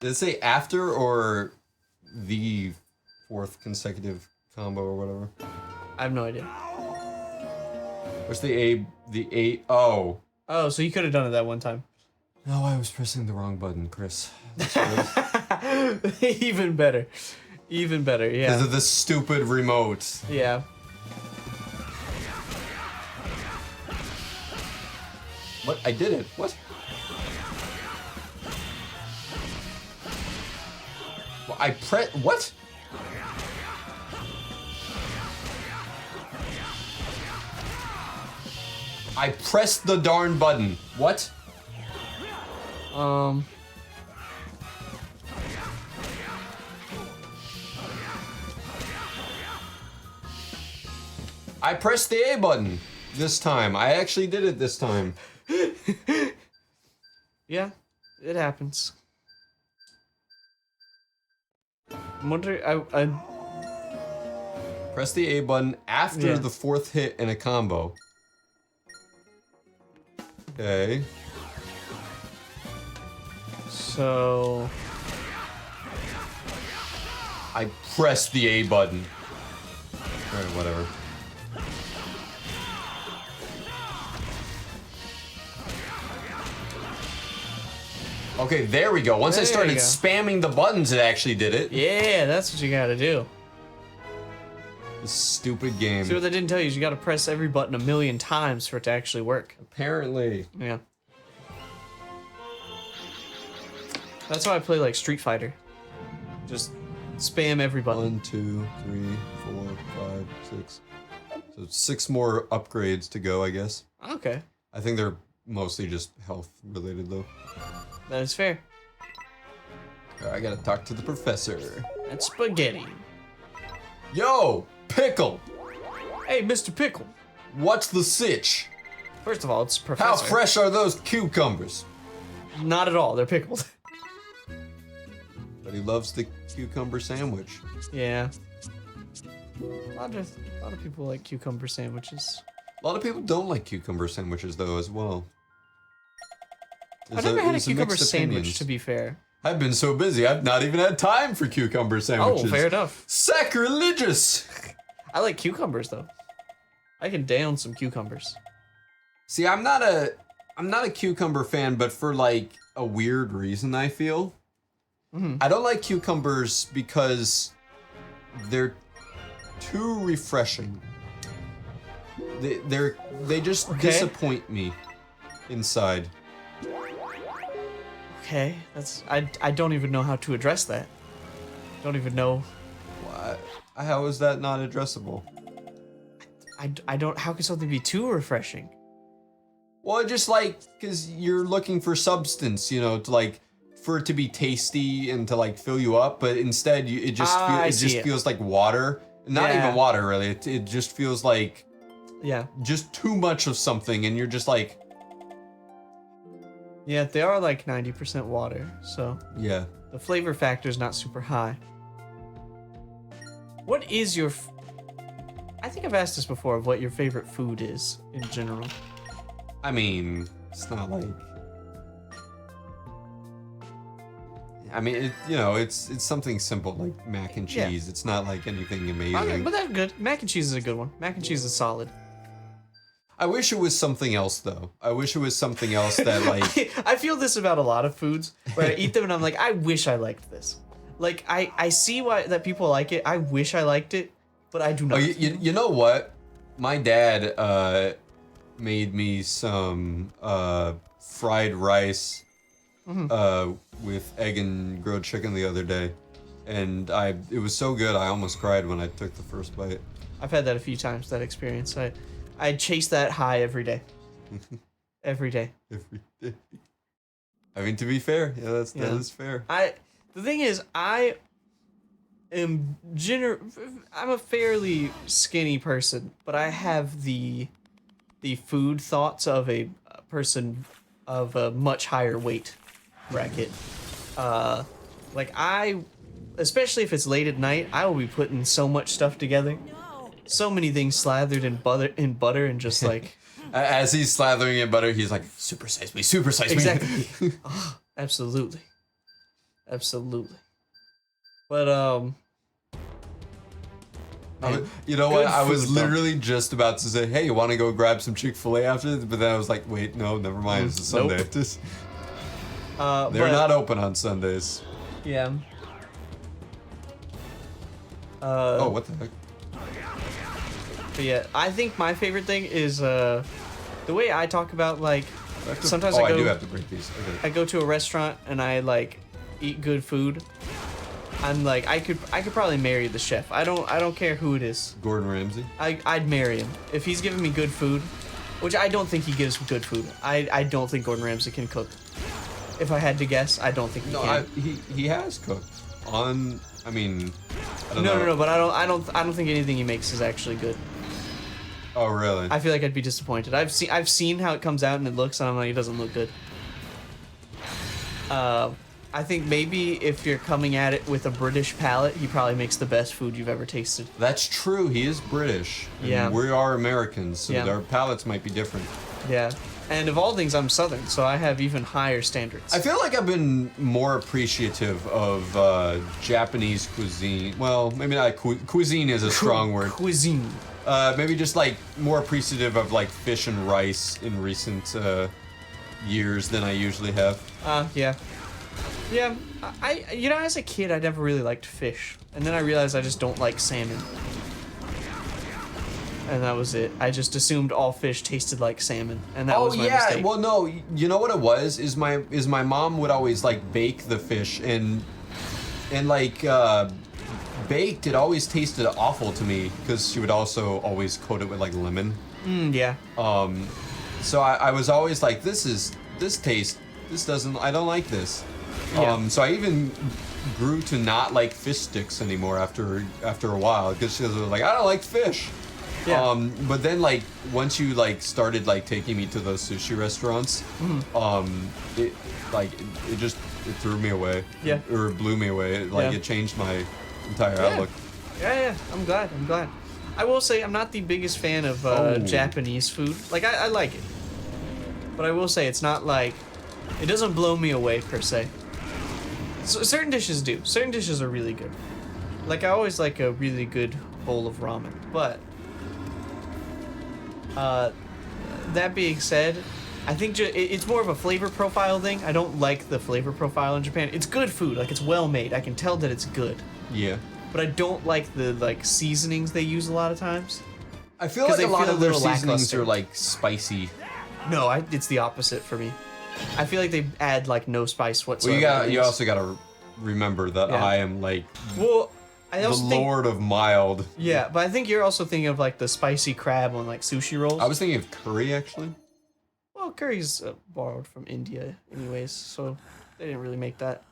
Did it say after or the 4th consecutive combo or whatever? I have no idea. What's the A? The A. Oh. Oh, so you could have done it that one time. No, I was pressing the wrong button, Chris. That's right. Even better. Even better, yeah. Because of the stupid remote. Yeah. What? I did it. What? Well, I what? I pressed the darn button. What? I pressed the A button this time. I actually did it this time. Yeah, it happens. I'm wondering, I Press the A button after the 4th hit in a combo. Okay. So I pressed the A button. Alright, whatever. Okay, there we go. Once I There started you go. spamming the buttons, it actually did it. yeah, that's what you gotta do. This stupid game. See, what they didn't tell you is you gotta press every button 1,000,000 times for it to actually work. Apparently. Yeah. That's how I play like Street Fighter. Just spam every button. 1, 2, 3, 4, 5, 6. So 6 more upgrades to go, I guess. Okay, I think they're mostly just health related though. that is fair. Alright, I gotta talk to the professor. That's spaghetti. Yo, Pickle! Hey, Mr. Pickle. What's the sitch? First of all, it's Professor. How fresh are those cucumbers? Not at all. They're pickled. But he loves the cucumber sandwich. Yeah. A lot of people like cucumber sandwiches. A lot of people don't like cucumber sandwiches though as well. I've never had a there's cucumber mixed sandwich, opinions. to be fair. I've been so busy, I've not even had time for cucumber sandwiches. Oh, fair enough. Sacrilegious! I like cucumbers though. I can down some cucumbers. See, I'm not a cucumber fan, but for like a weird reason, I feel. I don't like cucumbers because they're too refreshing. They just disappoint me inside. Okay, that's I don't even know how to address that. Don't even know. What? How is that not addressable? I don't. How can something be too refreshing? Well, just like, because you're looking for substance, you know, to like, for it to be tasty and to like fill you up, but instead it just feels like water. Not Yeah. even water, really. It just feels like Yeah. just too much of something, and you're just like, Yeah, they are like 90% water, so yeah. the flavor factor is not super high. What is your... I think I've asked this before, of what your favorite food is, in general. I mean, it's not like. I mean, it's something simple like mac and Yeah. cheese. It's not like anything amazing. Okay, but that's good. Mac and cheese is a good one. Mac and cheese is solid. I wish it was something else though. I wish it was something else that like. I feel this about a lot of foods, where I eat them and I'm like, I wish I liked this. Like, I see why that people like it. I wish I liked it, but I do Oh, not. you know what? My dad made me some fried rice with egg and grilled chicken the other day, and it was so good I almost cried when I took the first bite. I've had that a few times, that experience. I chase that high every day. Every day. Every day. I mean, to be fair, yeah, that is fair. The thing is, I'm a fairly skinny person, but I have the the food thoughts of a person of a much higher weight bracket. Like especially if it's late at night, I will be putting so much stuff together. So many things slathered in butter and just like As he's slathering in butter, he's like, supersize me, supersize me. exactly. Oh, absolutely. Absolutely. But man, You know what? good I was food, though. literally just about to say, hey, you want to go grab some Chick-fil-A after this? But then I was like, wait, no, never mind. It's a Sunday. Nope. They're but, not open on Sundays. Yeah. Oh, what the heck? But yeah, I think my favorite thing is the way I talk about like sometimes I I do go have to break these. Okay. I go to a restaurant and I like eat good food. I'm like I could probably marry the chef. I don't care who it is. Gordon Ramsay. I'd marry him if he's giving me good food, which I don't think he gives good food. I don't think Gordon Ramsay can cook. If I had to guess, I don't think he can. He has cooked on. I mean, I don't No, know. no, no, but I don't think anything he makes is actually good. Oh, really? I feel like I'd be disappointed. I've seen how it comes out and it looks, and I'm like, it doesn't look good. I think maybe if you're coming at it with a British palate, he probably makes the best food you've ever tasted. That's true. He is British. And Yeah. we are Americans, so Yeah. our palates might be different. Yeah. And of all things, I'm Southern, so I have even higher standards. I feel like I've been more appreciative of Japanese cuisine. Well, maybe not. Cuisine is a strong word. Cuisine. Maybe just like more appreciative of like fish and rice in recent years than I usually have. Yeah. Yeah, as a kid, I never really liked fish. And then I realized I just don't like salmon. And that was it. I just assumed all fish tasted like salmon, and that was my mistake. Well, no, you know what it was? Is my mom would always like bake the fish and like baked. It always tasted awful to me because she would also always coat it with like lemon. Yeah. So I was always like, this doesn't. I don't like this. Yeah. So I even grew to not like fish sticks anymore after a while because she was like, I don't like fish. Yeah. But then like once you like started like taking me to those sushi restaurants, it threw me away. Yeah. Or blew me away. Yeah. It changed my entire outlook. Yeah. I'm glad. I will say I'm not the biggest fan of Japanese food. Like I like it, but I will say it's not like it doesn't blow me away per se. So, certain dishes do. Certain dishes are really good. Like I always like a really good bowl of ramen, but that being said, I think it's more of a flavor profile thing. I don't like the flavor profile in Japan. It's good food, like it's well made. I can tell that it's good. Yeah. But I don't like the seasonings they use a lot of times. I feel 'Cause like a they lot feel of a their little seasonings lackluster. are like spicy. No, it's the opposite for me. I feel like they add like no spice whatsoever. Well, you also gotta remember that Yeah. I am like Well, I the also think lord of mild. yeah, but I think you're also thinking of like the spicy crab on like sushi rolls. I was thinking of curry actually. Well, curry's borrowed from India, anyways, so they didn't really make that.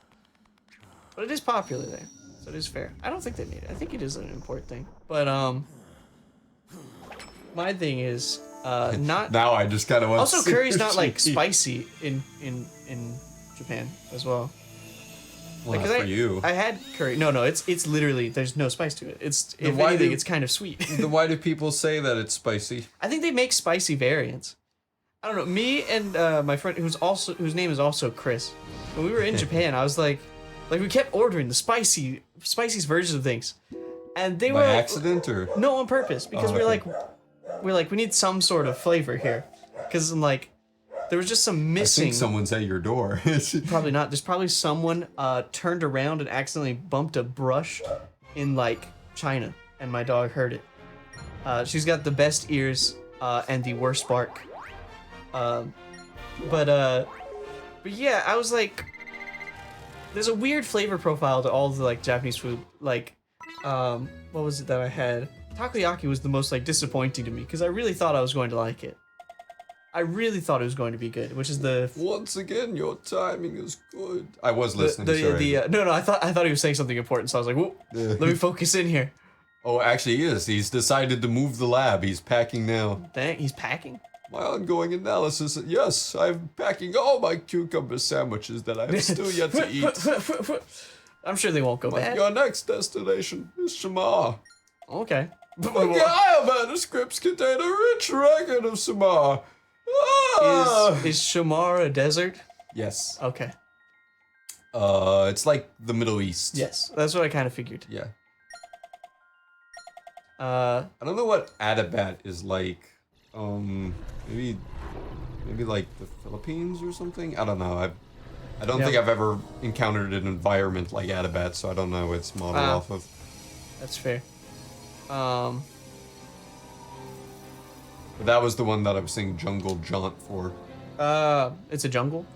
But it is popular there, so it is fair. I don't think they made it. I think it is an import thing. But my thing is not. Now I just kind of want. Also, curry's not like sushi. spicy in Japan as well. Well, Like, 'cause not for you. I had curry. No, it's literally there's no spice to it. It's if why anything, do- it's kind of sweet. Then why do people say that it's spicy? I think they make spicy variants. I don't know. Me and my friend, whose name is also Chris, when we were in Japan, I was like we kept ordering the spiciest versions of things, and they By were accident or? no, on purpose, because Oh, we're okay. like we need some sort of flavor here, because like there was just some I missing. think someone's at your door. Probably not. There's probably someone turned around and accidentally bumped a brush in like China, and my dog heard it. She's got the best ears and the worst bark. But yeah, I was like, there's a weird flavor profile to all the like Japanese food. Like, what was it that I had? Takoyaki was the most like disappointing to me because I really thought I was going to like it. I really thought it was going to be good, which is the Once again, your timing is good. I was listening. sorry. no. I thought he was saying something important, so I was like, whoa, let me focus in here. Oh, actually, he is. He's decided to move the lab. He's packing now. Dang, he's packing. My ongoing analysis. Yes, I'm packing all my cucumber sandwiches that I have still yet to eat. I'm sure they won't go bad. Your next destination is Shamar. Okay. My Gaia manuscripts contain a rich record of Shamar. Ah! Is Shamar a desert? Yes. Okay. It's like the Middle East. Yes, that's what I kind of figured. Yeah. Uh, I don't know what Adabat is like. Maybe like the Philippines or something. I don't know. I don't think I've ever encountered an environment like Adabat, so I don't know what it's modeled off of. That's fair. But that was the one that I was saying Jungle Jaunt for. It's a jungle?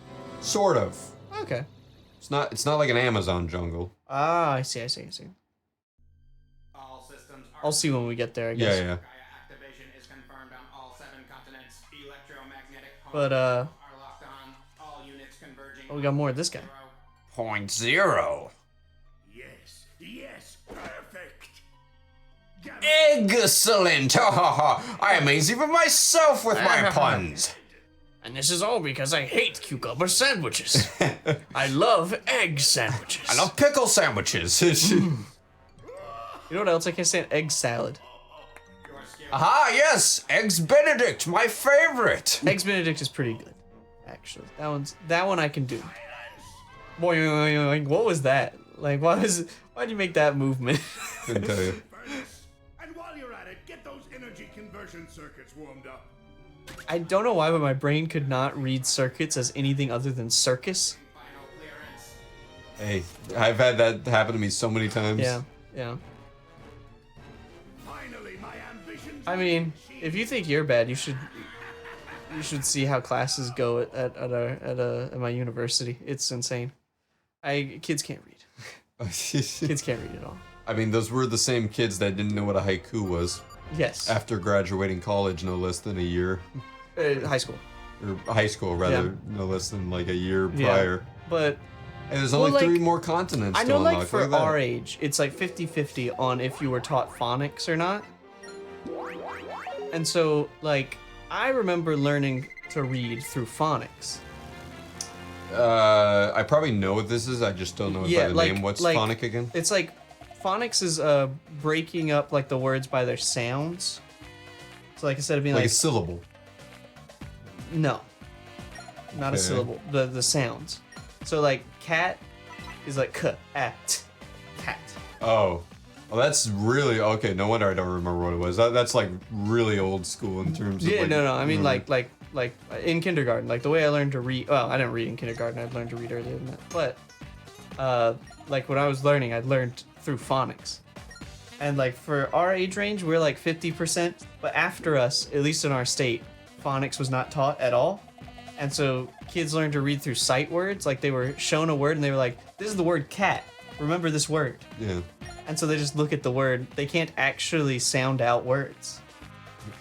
Sort of. Okay. It's not like an Amazon jungle. Ah, I see. All systems are I'll see when we get there, I guess. Yeah. Gaia activation is confirmed on all 7 continents. Electromagnetic But, are locked on. All units converging. Oh, we got more of this guy. 0.0. Yes, perfect. Excellent! Ha ha ha! I amaze even myself with my puns. And this is all because I hate cucumber sandwiches. I love egg sandwiches. I love pickle sandwiches. You know what else I can't stand? Egg salad. Aha, yes! Eggs Benedict, my favorite! Eggs Benedict is pretty good, actually. That one I can do. Boing, what was that? Like, why'd you make that movement? Couldn't tell you. And while you're at it, get those energy conversion circuits warmed up. I don't know why, but my brain could not read circuits as anything other than circus. Final clearance. Hey, I've had that happen to me so many times. Yeah. Finally, my ambitions. I mean, if you think you're bad, you should see how classes go at my university. It's insane. Kids can't read. Kids can't read at all. I mean, those were the same kids that didn't know what a haiku was. Yes. After graduating college, no less than a year. High school. Or high school, rather, no less than like a year prior. But And there's only like, 3 more continents I to know, unlock. like, for Look at that. our age, it's like 50-50 on if you were taught phonics or not. And so, like, I remember learning to read through phonics. I probably know what this is, I just don't know it by the name. What's phonic again? It's like, phonics is breaking up, like, the words by their sounds. So, like, instead of being Like like a syllable. no. Not a Okay. syllable. The sounds. So, like, cat is like cat. Oh. Well, that's really okay. No wonder I don't remember what it was. That's like really old school in terms of. Yeah, like, no. I mean, remember- like in kindergarten, like the way I learned to read. Well, I didn't read in kindergarten. I learned to read earlier than that. But, like when I was learning, I learned through phonics. And like for our age range, we're like 50%. But after us, at least in our state, phonics was not taught at all. And so kids learned to read through sight words. Like they were shown a word and they were like, "This is the word cat. Remember this word." Yeah. And so they just look at the word. They can't actually sound out words.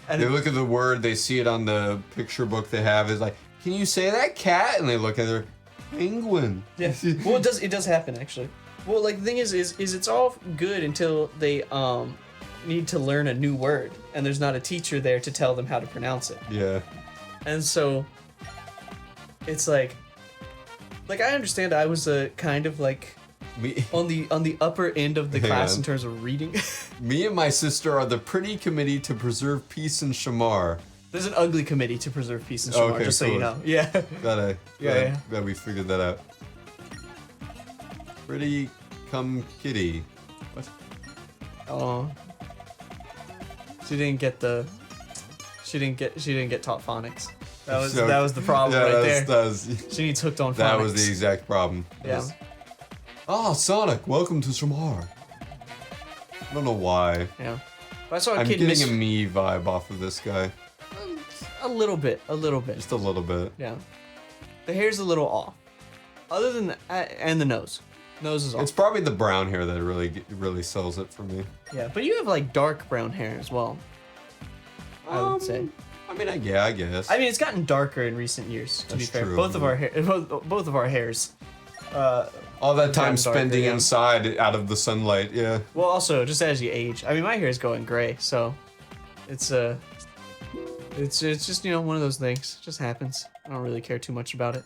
And They look at the word, they see it on the picture book they have. It's like, can you say that cat? And they look at their penguin. yeah. Well, it does happen actually. Well, like the thing is it's all good until they need to learn a new word, and there's not a teacher there to tell them how to pronounce it. Yeah. And so it's like I understand I was a kind of like Me, on the upper end of the Hang class on. in terms of reading. me and my sister are the pretty committee to preserve peace in Shamar. There's an ugly committee to preserve peace and Shamar, Okay, just so you cool. know. Yeah. Glad we figured that out. Pretty come kitty. What? Oh. She didn't get taught phonics. That was the problem Yeah, right that there. was, She needs hooked on phonics. that was the exact problem. Yeah. Oh, Sonic, welcome to Shamar. I don't know why. Yeah. But I saw a I'm kid getting a me vibe off of this guy. a little bit. Just a little bit. Yeah. The hair's a little off. Other than and the nose. Nose is off. It's probably the brown hair that really sells it for me. Yeah, but you have like dark brown hair as well. I would say. I mean, I guess. I mean, it's gotten darker in recent years. To be That's fair, true. both of our hairs. All that time gotten darker, spending yeah. inside out of the sunlight, yeah. Well, also just as you age. I mean, my hair is going gray, so it's It's just, you know, one of those things. It just happens. I don't really care too much about it.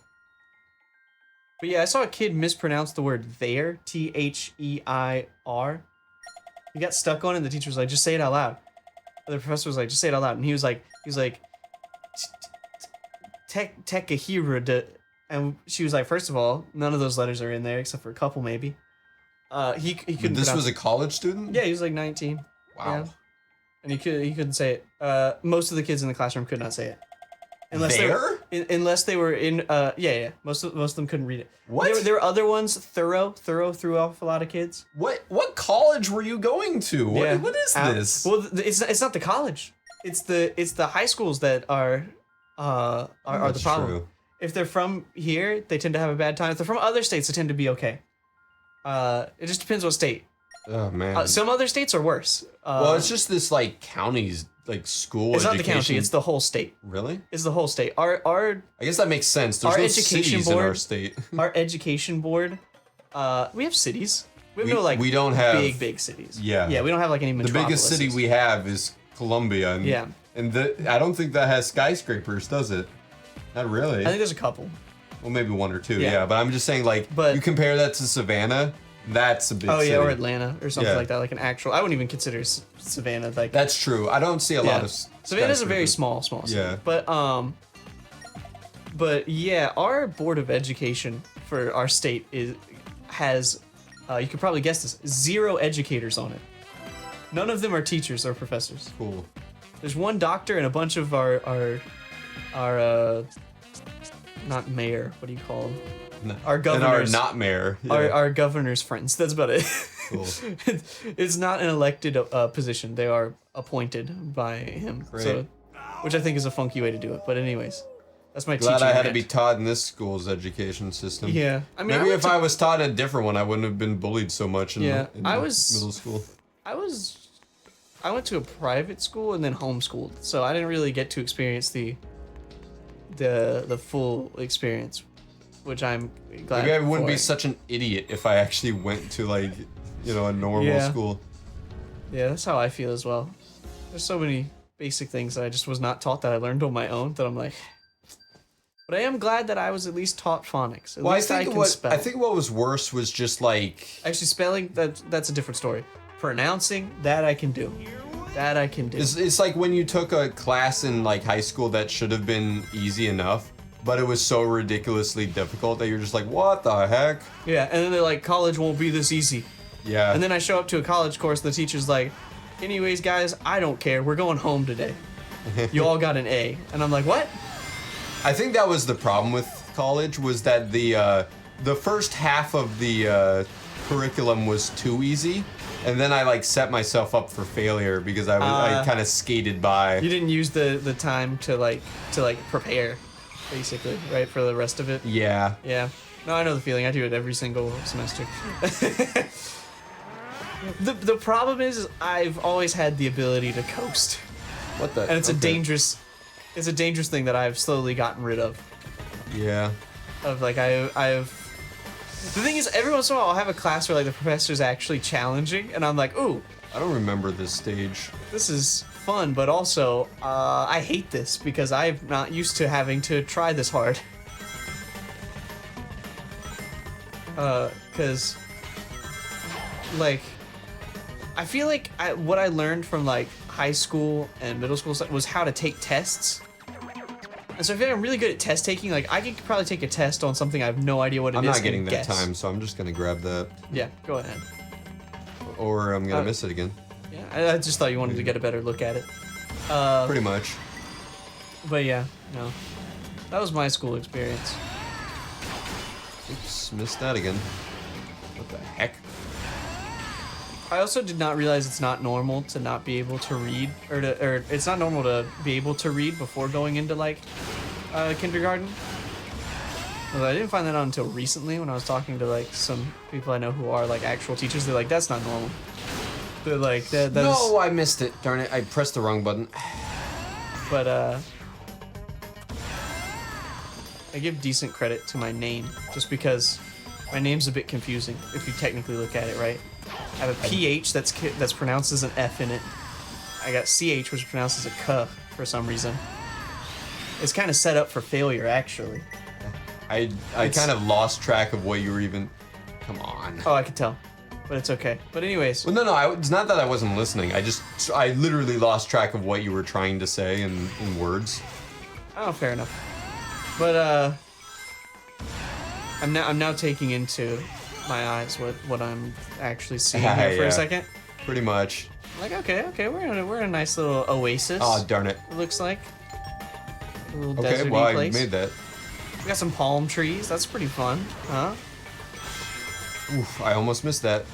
But yeah, I saw a kid mispronounce the word there, T-H-E-I-R. He got stuck on it, and the teacher was like, just say it out loud. The professor was like, just say it out loud. And he was like, Tekahira. And she was like, first of all, none of those letters are in there except for a couple maybe. He couldn't. This was a college student? Yeah, he was like 19. Wow. Yeah. And he couldn't say it. Most of the kids in the classroom could not say it. Unless they were in yeah. Most of them couldn't read it. What? There were other ones. Thorough threw off a lot of kids. What college were you going to? Yeah. What is this? Well, it's not the college. It's the high schools that are the problem. True. If they're from here, they tend to have a bad time. If they're from other states, they tend to be okay. It just depends what state. Oh man. Some other states are worse. Well, it's just this like counties like school. It's not education. the county. It's the whole state. Really? It's the whole state. Our I guess that makes sense. There's our no education cities in our board- state. our education board. We have cities. We have no like we don't have big cities. Yeah. Yeah, we don't have like any The biggest city metropolises. we have is Columbia. And, Yeah. And I don't think that has skyscrapers, does it? Not really. I think there's a couple. Well, maybe one or two. Yeah. Yeah. But I'm just saying, like, But- you compare that to Savannah. That's a big Oh city. yeah, or Atlanta or something Yeah. like that. Like an actual. I wouldn't even consider Savannah like. That's true. I don't see a lot Yeah. of. Savannah's a very skyscrapers. small city. Yeah. But yeah, our board of education for our state has you could probably guess this, 0 educators on it. None of them are teachers or professors. Cool. There's one doctor and a bunch of our not mayor. What do you call them? Our governors. And our not mayor. Yeah. Our governor's friends. That's about it. Cool. It's not an elected position. They are appointed by him. Great. So, which I think is a funky way to do it. But anyways, that's my Glad teaching I had to rant. be taught in this school's education system. Yeah, I mean, Maybe if I was taught in a different one, I wouldn't have been bullied so much in, Yeah, in I was- middle school. I went to a private school and then homeschooled, so I didn't really get to experience the full experience, which I'm glad. Maybe I wouldn't be for. such an idiot if I actually went to like, a normal Yeah. school. Yeah, that's how I feel as well. There's so many basic things that I just was not taught that I learned on my own that I'm like. But I am glad that I was at least taught phonics. At least I can spell. I think what was worse was just like Actually, spelling, that's a different story. Pronouncing, that I can do. That I can do. it's like when you took a class in like high school that should have been easy enough, but it was so ridiculously difficult that you're just like, what the heck? Yeah, and then they're like, college won't be this easy. Yeah. And then I show up to a college course, and the teacher's like, anyways, guys, I don't care. We're going home today. You all got an A. And I'm like, what? I think that was the problem with college was that the first half of the curriculum was too easy, and then I like set myself up for failure because I kind of skated by. You didn't use the time to prepare, basically, right, for the rest of it? Yeah. Yeah. No, I know the feeling. I do it every single semester. The problem is I've always had the ability to coast. What the? And it's okay. a dangerous thing that I've slowly gotten rid of. Yeah. Of like I've the thing is every once in a while I'll have a class where like the professor's actually challenging and I'm like, ooh, I don't remember this stage. this is fun, but also I hate this because I'm not used to having to try this hard. Cause like I feel like what I learned from like high school and middle school was how to take tests. And so I feel like I'm really good at test taking. Like I could probably take a test on something I have no idea what it is. I'm not and getting that guess. time, so I'm just gonna grab that, Yeah, go ahead. or I'm gonna miss it again. Yeah, I just thought you wanted to get a better look at it. Pretty much. But yeah, no. That was my school experience. Oops, missed that again. What the heck? I also did not realize it's not normal to not be able to read, or it's not normal to be able to read before going into like kindergarten. Well, I didn't find that out until recently when I was talking to like some people I know who are like actual teachers. They're like, that's not normal. They're like, that's... No, I missed it. Darn it! I pressed the wrong button. But I give decent credit to my name just because my name's a bit confusing if you technically look at it, right? I have a PH that's pronounced as an F in it. I got CH, which is pronounced as a K for some reason. It's kind of set up for failure, actually. I kind of lost track of what you were even. Come on. Oh, I could tell, but it's okay. But anyways, Well, no, it's not that I wasn't listening. I literally lost track of what you were trying to say in words. oh, fair enough. But I'm now taking into my eyes what I'm actually seeing here for Yeah. a second. Pretty much. Like, okay, we're in a nice little oasis. Oh, darn it. It looks like a little Okay, deserty well, I place. made that. We got some palm trees. That's pretty fun, huh? Oof, I almost missed that.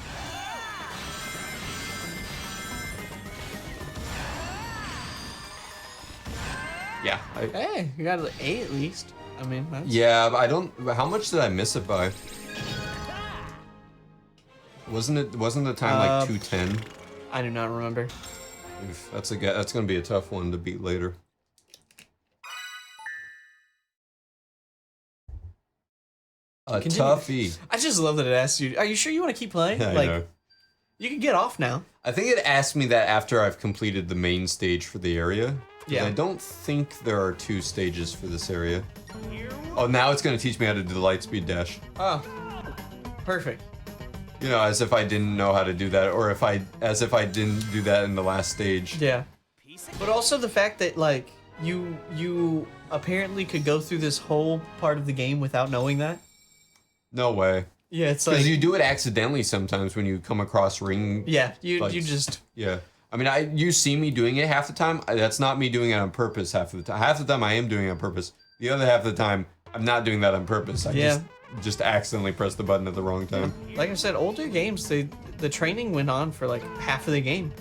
Yeah. Hey, you got an A at least. I mean, that's... Yeah, but I don't. How much did I miss it by? Wasn't the time like 210? I do not remember. Oof, that's gonna be a tough one to beat later. A Continue. toughie. I just love that it asks you. Are you sure you want to keep playing? I Like, know. you can get off now. I think it asked me that after I've completed the main stage for the area. 'Cause Yeah. I don't think there are 2 stages for this area. Oh, now it's gonna teach me how to do the light speed dash. Oh, perfect. You know, as if I didn't know how to do that, or as if I didn't do that in the last stage. Yeah. But also the fact that like you apparently could go through this whole part of the game without knowing that. No way. Yeah, it's Because like you do it accidentally sometimes when you come across ring. yeah, you fights. just Yeah. I mean, you see me doing it half the time. That's not me doing it on purpose half of the time. Half the time I am doing it on purpose. The other half of the time, I'm not doing that on purpose. I Yeah. just accidentally press the button at the wrong time. like I said, older games the training went on for like half of the game.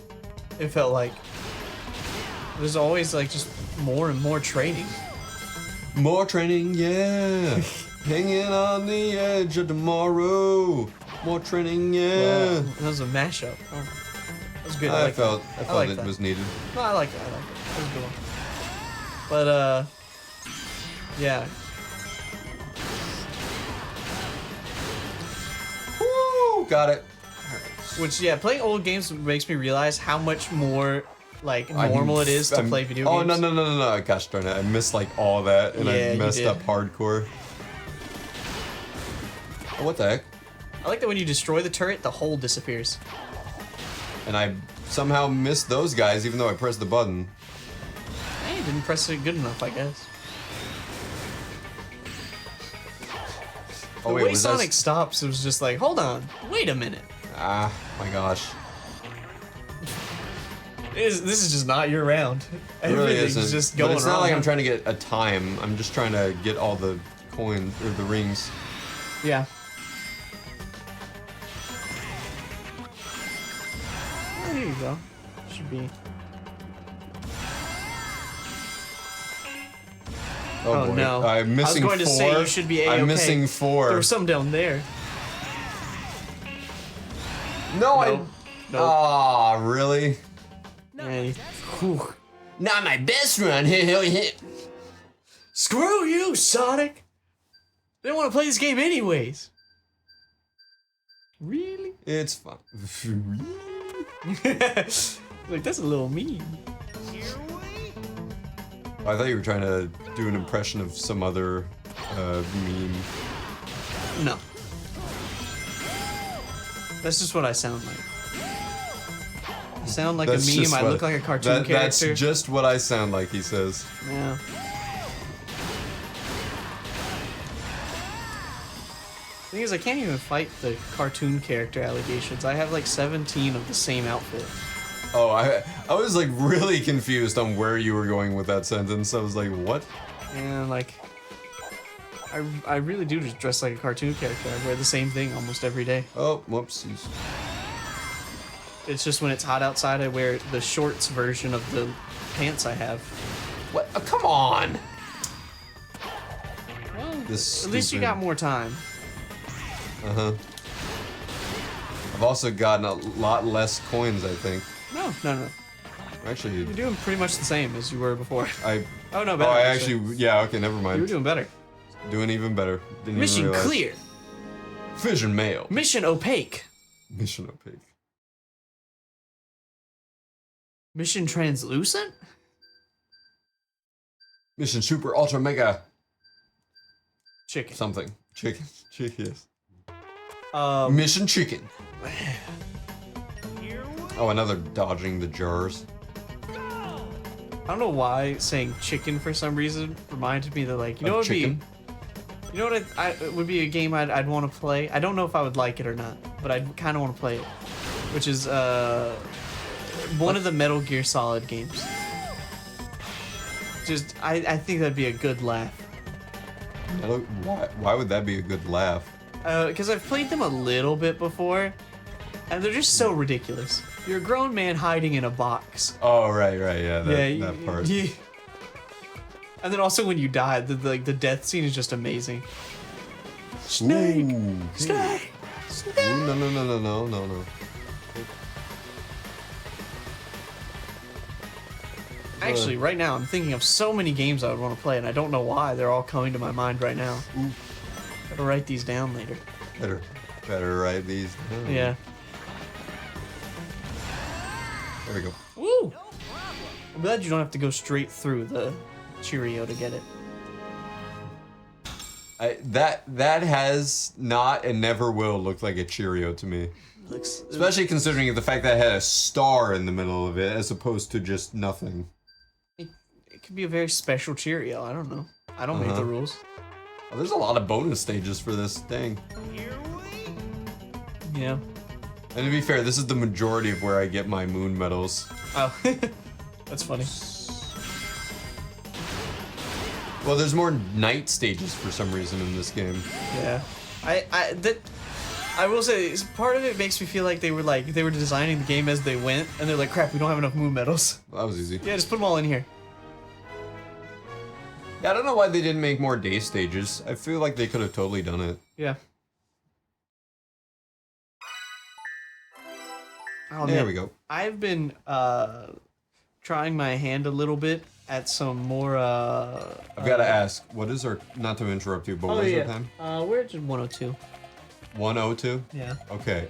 It felt like there's always like just more and more training. More training, yeah. Hanging on the edge of tomorrow. More training, yeah. That was a mashup. Oh, that was good. I like felt that. I like it that. was needed. No, I like it. That was a good one. But yeah. Woo! Got it. Which yeah, playing old games makes me realize how much more like normal it is to play video games. Oh no! Gosh darn it! I missed like all that, and Yeah, I you messed did. up hardcore. Oh, what the heck? I like that when you destroy the turret, the hole disappears. And I somehow missed those guys, even though I pressed the button. Hey, you didn't press it good enough, I guess. Oh The wait, way was Sonic that? stops, it was just like, hold on, wait a minute. Ah, my gosh. This is just not your round. It really Everything's isn't. just going But it's not wrong. like I'm trying to get a time. I'm just trying to get all the coins or the rings. Yeah. Oh, here you go. Should be. Oh, Oh, boy. no. I'm missing I was going to four. say you should be A-okay. I'm missing 4. There was some down there. No, No. No. Aw, really? Yeah, whew. Not my best run. Screw you, Sonic! Didn't want to play this game anyways. Really? It's fun. Like, that's a little mean. I thought you were trying to do an impression of some other meme. No. That's just what I sound like. I sound like That's a meme, just I what- look like a cartoon That's character. just what I sound like, he says. Yeah. Thing is, I can't even fight the cartoon character allegations. I have like 17 of the same outfit. Oh, I was like really confused on where you were going with that sentence. I was like, what? And like, I really do just dress like a cartoon character. I wear the same thing almost every day. Oh, whoopsies. It's just when it's hot outside, I wear the shorts version of the pants I have. What? Oh, come on! Well, This at least you stupid- got more time. Uh-huh. I've also gotten a lot less coins, I think. No. Actually, You're doing pretty much the same as you were before. I... Oh, no, Oh, better. I actually... Yeah, okay, never You mind. were doing better. Doing even better. Didn't Mission even realize. clear. Fission mail. Mission opaque. Mission opaque. Mission Translucent? Mission Super Ultra Mega Chicken. something. Chicken. Chicken. Um, Mission Chicken. Oh, another dodging the jars. I don't know why saying chicken for some reason reminded me that, like, you know what would be, you know what it would be a game I'd want to play. I don't know if I would like it or not, but I'd kind of want to play it, which is one of the Metal Gear Solid games. Just I think that'd be a good laugh. Why would that be a good laugh? Because I've played them a little bit before, and they're just so ridiculous. You're a grown man hiding in a box. Oh, right, yeah, that part. Yeah. And then also when you die, the death scene is just amazing. Snake! Ooh. Snake! Ooh, no. Actually, right now, I'm thinking of so many games I would want to play, and I don't know why. They're all coming to my mind right now. Ooh. Gotta write these down later. Better write these down. Yeah. There we go. Woo! I'm glad you don't have to go straight through the Cheerio to get it. That has not and never will look like a Cheerio to me. Looks, Especially considering the fact that it had a star in the middle of it as opposed to just nothing. it could be a very special Cheerio. I don't know. I don't make the rules. Oh, there's a lot of bonus stages for this thing. Yeah. And to be fair, this is the majority of where I get my moon medals. Oh, that's funny. Well, there's more night stages for some reason in this game. Yeah. I will say, part of it makes me feel like they were designing the game as they went, and they're like, crap, we don't have enough moon medals. Well, that was easy. Yeah, just put them all in here. Yeah, I don't know why they didn't make more day stages. I feel like they could have totally done it. Yeah. Oh, There man. we go. I've been trying my hand a little bit at some more I've got to ask, what is our, not to interrupt you, but what is our time? We're at 102. 102? Yeah. Okay,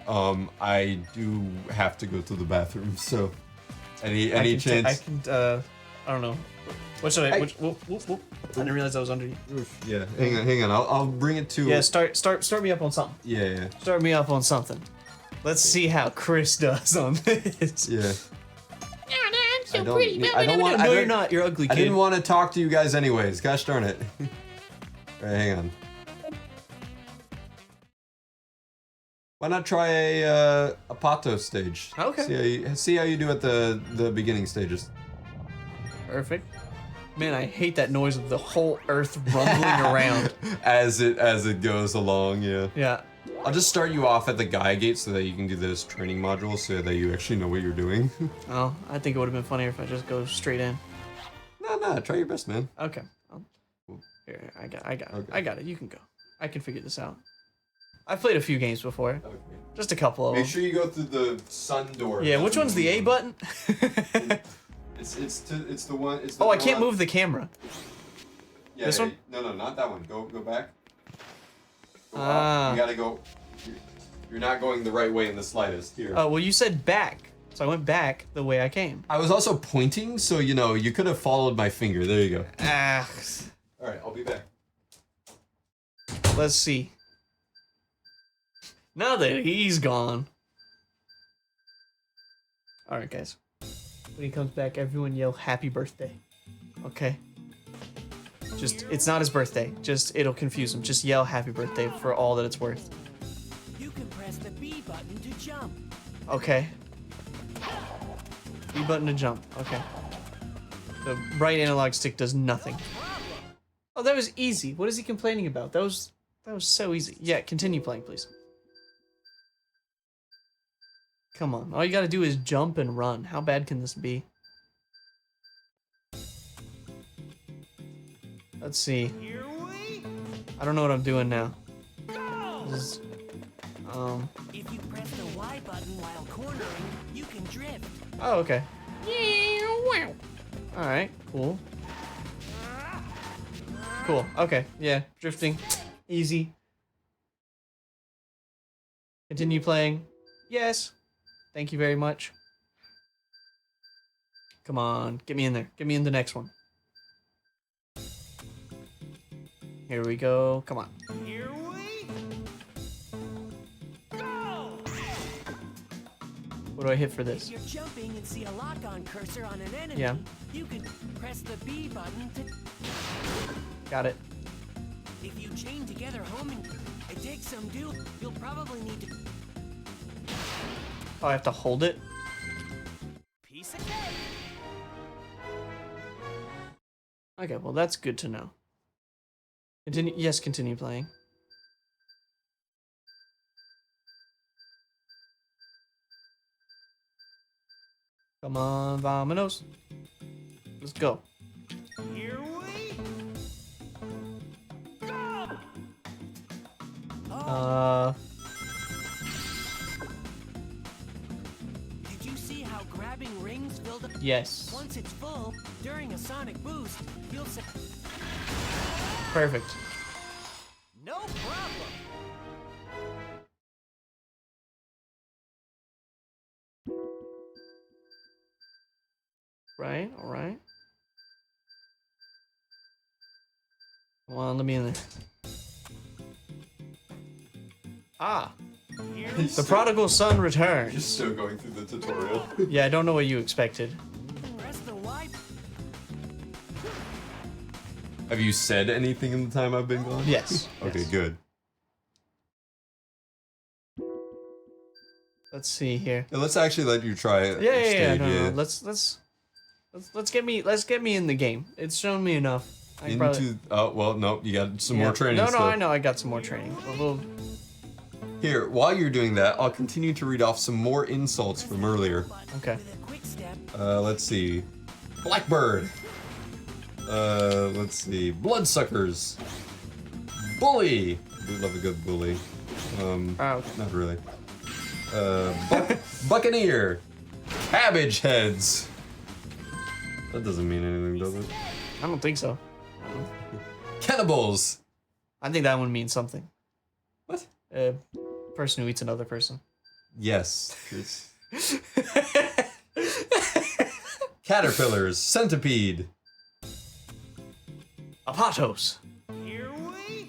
I do have to go to the bathroom, so any chance? I can, I don't know. What should I, whoop. I didn't realize I was under you. Yeah, hang on, I'll bring it to... Yeah, start me up on something. Yeah. Start me up on something. Let's see how Chris does on this. Yeah. I'm so don't- pretty. I don't want- No, I you're don't- not. You're ugly, I kid. didn't want to talk to you guys anyways, gosh darn it. Alright, hang on. Why not try a Pato stage? Okay. See how you do at the beginning stages. Perfect. Man, I hate that noise of the whole earth rumbling around. As it goes along, yeah. Yeah. I'll just start you off at the Gaia gate so that you can do those training modules so that you actually know what you're doing. Oh, I think it would have been funnier if I just go straight in. No, try your best, man. Okay. Here, I got it. You can go. I can figure this out. I've played a few games before. Okay. Just a couple of them. Make sure you go through the sun door. Yeah, which one's the A button? It's the one. It's the Oh, I door can't on- move the camera. Yeah, This one? No, not that one. Go back. Go Ah. up. You gotta go. You're not going the right way in the slightest. Here. Oh, well, you said back. So I went back the way I came. I was also pointing, so you could have followed my finger. There you go. Ah. All right, I'll be back. Let's see. Now that he's gone. Alright, guys. When he comes back, everyone yell happy birthday. Okay? Just, it's not his birthday. Just, it'll confuse him. Just yell happy birthday for all that it's worth. You can press the B button to jump. Okay. B button to jump. Okay. The right analog stick does nothing. Oh, that was easy. What is he complaining about? That was so easy. Yeah, continue playing, please. Come on. All you gotta do is jump and run. How bad can this be? Let's see. Here we I don't know what I'm doing now. go. This is, If you press the Y button while cornering, you can drift. oh, okay. Alright, cool. Cool, okay, yeah, drifting. Easy. Continue playing. Yes. Thank you very much. Come on, get me in there. Get me in the next one. Here we go. Come on. Here we go! What do I hit for If this? you're jumping and see a lock-on cursor on an enemy, Yeah. you can press the B button to... Got it. If you chain together homing, it takes some do. You'll probably need to... Oh, I have to hold it? Piece of cake! Okay, well that's good to know. Continue. Yes, continue playing. Come on, vamonos. Let's go. Here we go! Did you see how grabbing rings filled up? Yes. Once it's full, during a sonic boost, you'll say, Perfect. no problem. Right, alright. Come on, let me in there. Ah! The prodigal son returns. Still going through the tutorial. Yeah, I don't know what you expected. Press the Y. Have you said anything in the time I've been gone? Yes. Okay, yes. good. Let's see here. Yeah, let's actually let you try it. Yeah. No. Let's get me in the game. It's shown me enough. I can probably- Oh well, no, you got some yeah. more training. No, stuff. I know. I got some more training. But we'll... Here, while you're doing that, I'll continue to read off some more insults from earlier. Okay. With a quick step, Let's see. Blackbird. Let's see. Bloodsuckers. Bully. We love a good bully. Oh, Not really. Buccaneer. Cabbage heads. That doesn't mean anything, does it? I don't think so. Cannibals. I think that one means something. What? Person who eats another person. Yes. It's... Caterpillars. Centipede. Apatos. here we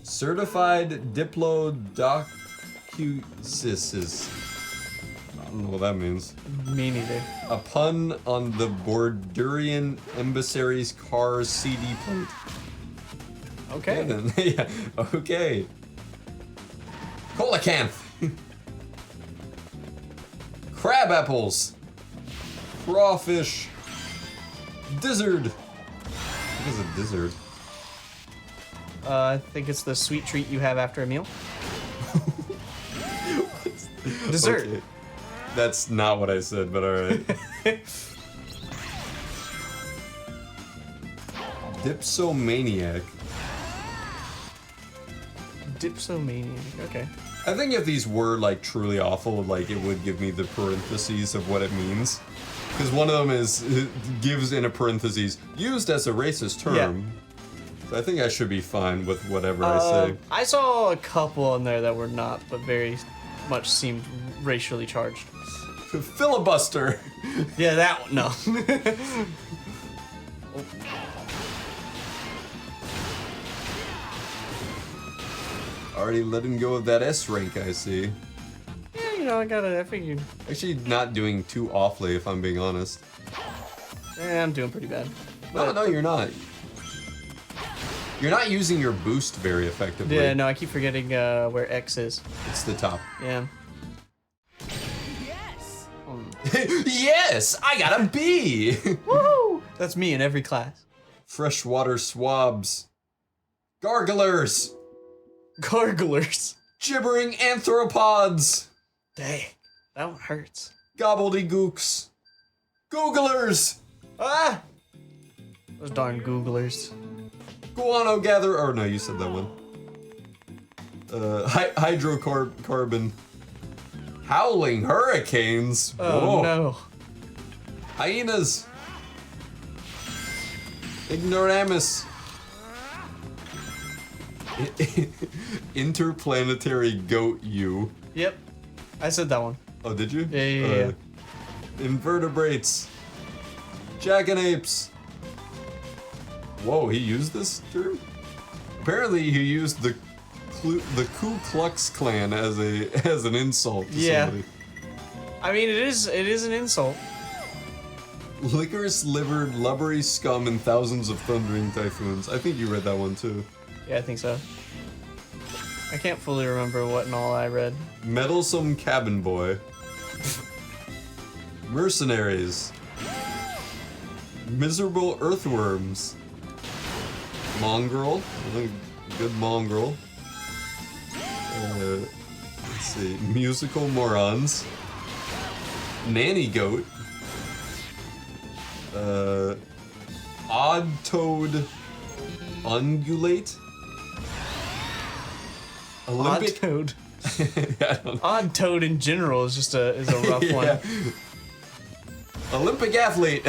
Certified Diplodocus. I don't know what that means. Me neither. A pun on the Bordurian Embassary's car's CD plate. Okay. Yeah, then. Yeah, okay. Coelacanth. Crab apples. Crawfish. Dizzard. What is a dizzard? I think it's the sweet treat you have after a meal. Dessert. Okay. That's not what I said, but alright. Dipsomaniac. Dipsomaniac. Okay. I think if these were like truly awful, like it would give me the parentheses of what it means. Because one of them is gives in a parentheses used as a racist term. Yeah. So I think I should be fine with whatever I say. I saw a couple on there that were not, but very much seemed racially charged. Filibuster. Yeah, that one. No. Already letting go of that S rank, I see. Yeah, I figured. Actually, not doing too awfully, if I'm being honest. I'm doing pretty bad. No, you're not. You're not using your boost very effectively. Yeah, no, I keep forgetting where X is. It's the top. Yeah. yes. Yes, I got a B. Woohoo! That's me in every class. Freshwater swabs. Garglers. Garglers. Gibbering anthropods. Dang, that one hurts. Gobbledygooks. Googlers. Ah! Those darn Googlers. Guano gatherer. Oh no, you said that one. Hydrocarbon. Howling hurricanes. Oh Whoa. no. Hyenas. Ignoramus. Interplanetary goat you. Yep. I said that one. Oh, did you? Yeah. Invertebrates. Jackanapes. Whoa, he used this term? Apparently he used the Ku Klux Klan as an insult to somebody. I mean, it is an insult. Licorice-livered, lubbery scum and thousands of thundering typhoons. I think you read that one too. Yeah, I think so. I can't fully remember what and all I read. Meddlesome cabin boy. Mercenaries. Miserable earthworms. Mongrel. I think good mongrel. Let's see. Musical morons. Nanny goat. Odd toad. Ungulate. Olympic. Odd toad. Yeah, I don't know. Odd toad in general is just a rough Yeah. one. Olympic athlete.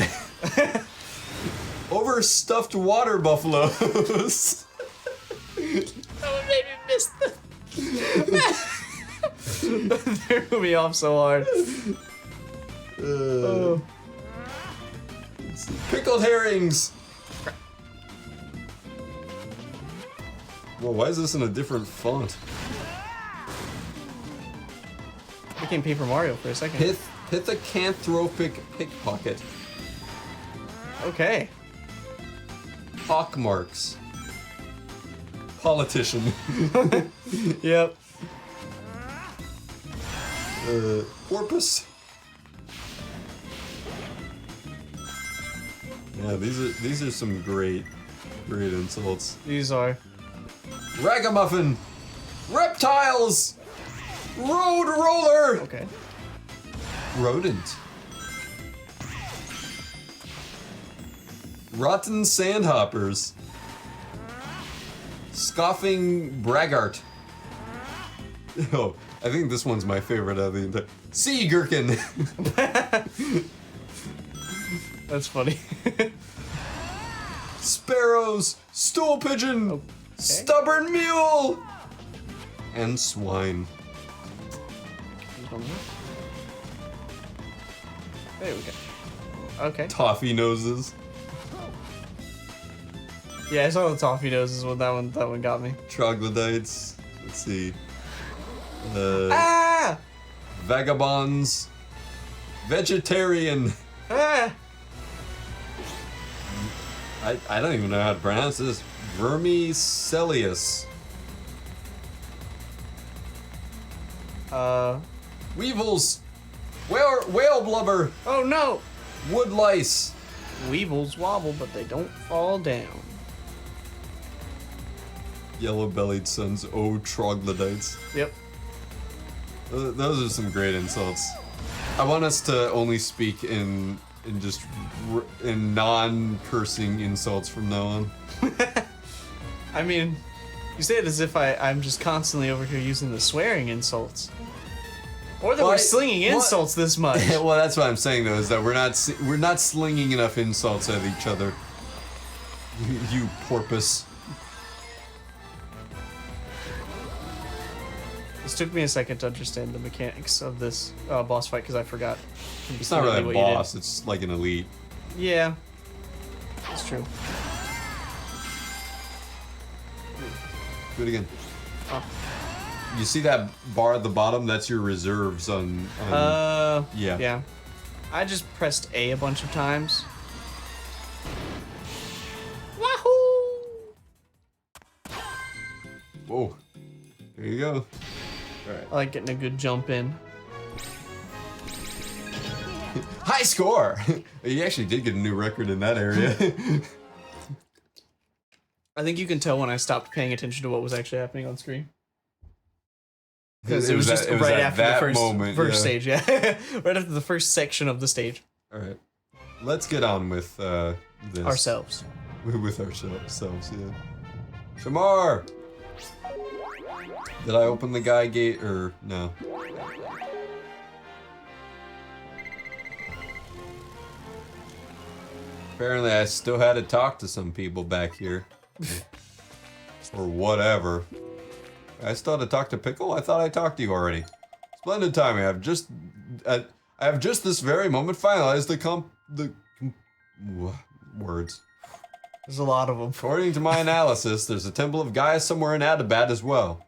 Overstuffed water buffaloes. That would make me miss the. Threw me off so hard. Oh. Let's see. Pickled herrings. Well, why is this in a different font? Became Paper Mario for a second. Pithecanthropic pickpocket. Okay. Pockmarks. Politician. Yep. Porpoise. Yeah, these are some great insults. These are. Ragamuffin. Reptiles. Road roller. Okay. Rodent. Rotten sandhoppers. Scoffing braggart. Oh, I think this one's my favorite out of the entire. Sea gherkin. That's funny. Sparrows. Stool pigeon. Okay. Stubborn mule. And swine. There we go. Okay. Toffee noses. Yeah, I saw the toffee noses when that one got me. Troglodytes. Let's see. Ah! Vagabonds. Vegetarian. Ah! I don't even know how to pronounce this. Vermicelius. Weevils. Whale blubber. Oh no! Wood lice. Weevils wobble, but they don't fall down. Yellow-bellied sons. Oh, troglodytes. Yep. Those are some great insults. I want us to only speak in just in non-cursing insults from now on. I mean, you say it as if I'm just constantly over here using the swearing insults. Or that Well, we're slinging insults this much. Well, that's what I'm saying though, is that we're not slinging enough insults at each other. You porpoise. This took me a second to understand the mechanics of this boss fight because I forgot. It's not really a what you did. boss, it's like an elite. Yeah, that's true. Do it again. Oh. You see that bar at the bottom? That's your reserves on yeah. Yeah. I just pressed A bunch of times. Wahoo! Whoa. There you go. Alright. I like getting a good jump in. High score! You actually did get a new record in that area. I think you can tell when I stopped paying attention to what was actually happening on screen. Because it was just right at after that the first stage, yeah. Right after the first section of the stage. Alright. Let's get on with this. Ourselves. With ourselves, yeah. Shamar! Did I open the guy gate or no? Apparently I still had to talk to some people back here. Or whatever. I still had to talk to Pickle? I thought I talked to you already. Splendid timing. I have just this very moment finalized words. There's a lot of them. According to my analysis, there's a Temple of Gaia somewhere in Adabat as well.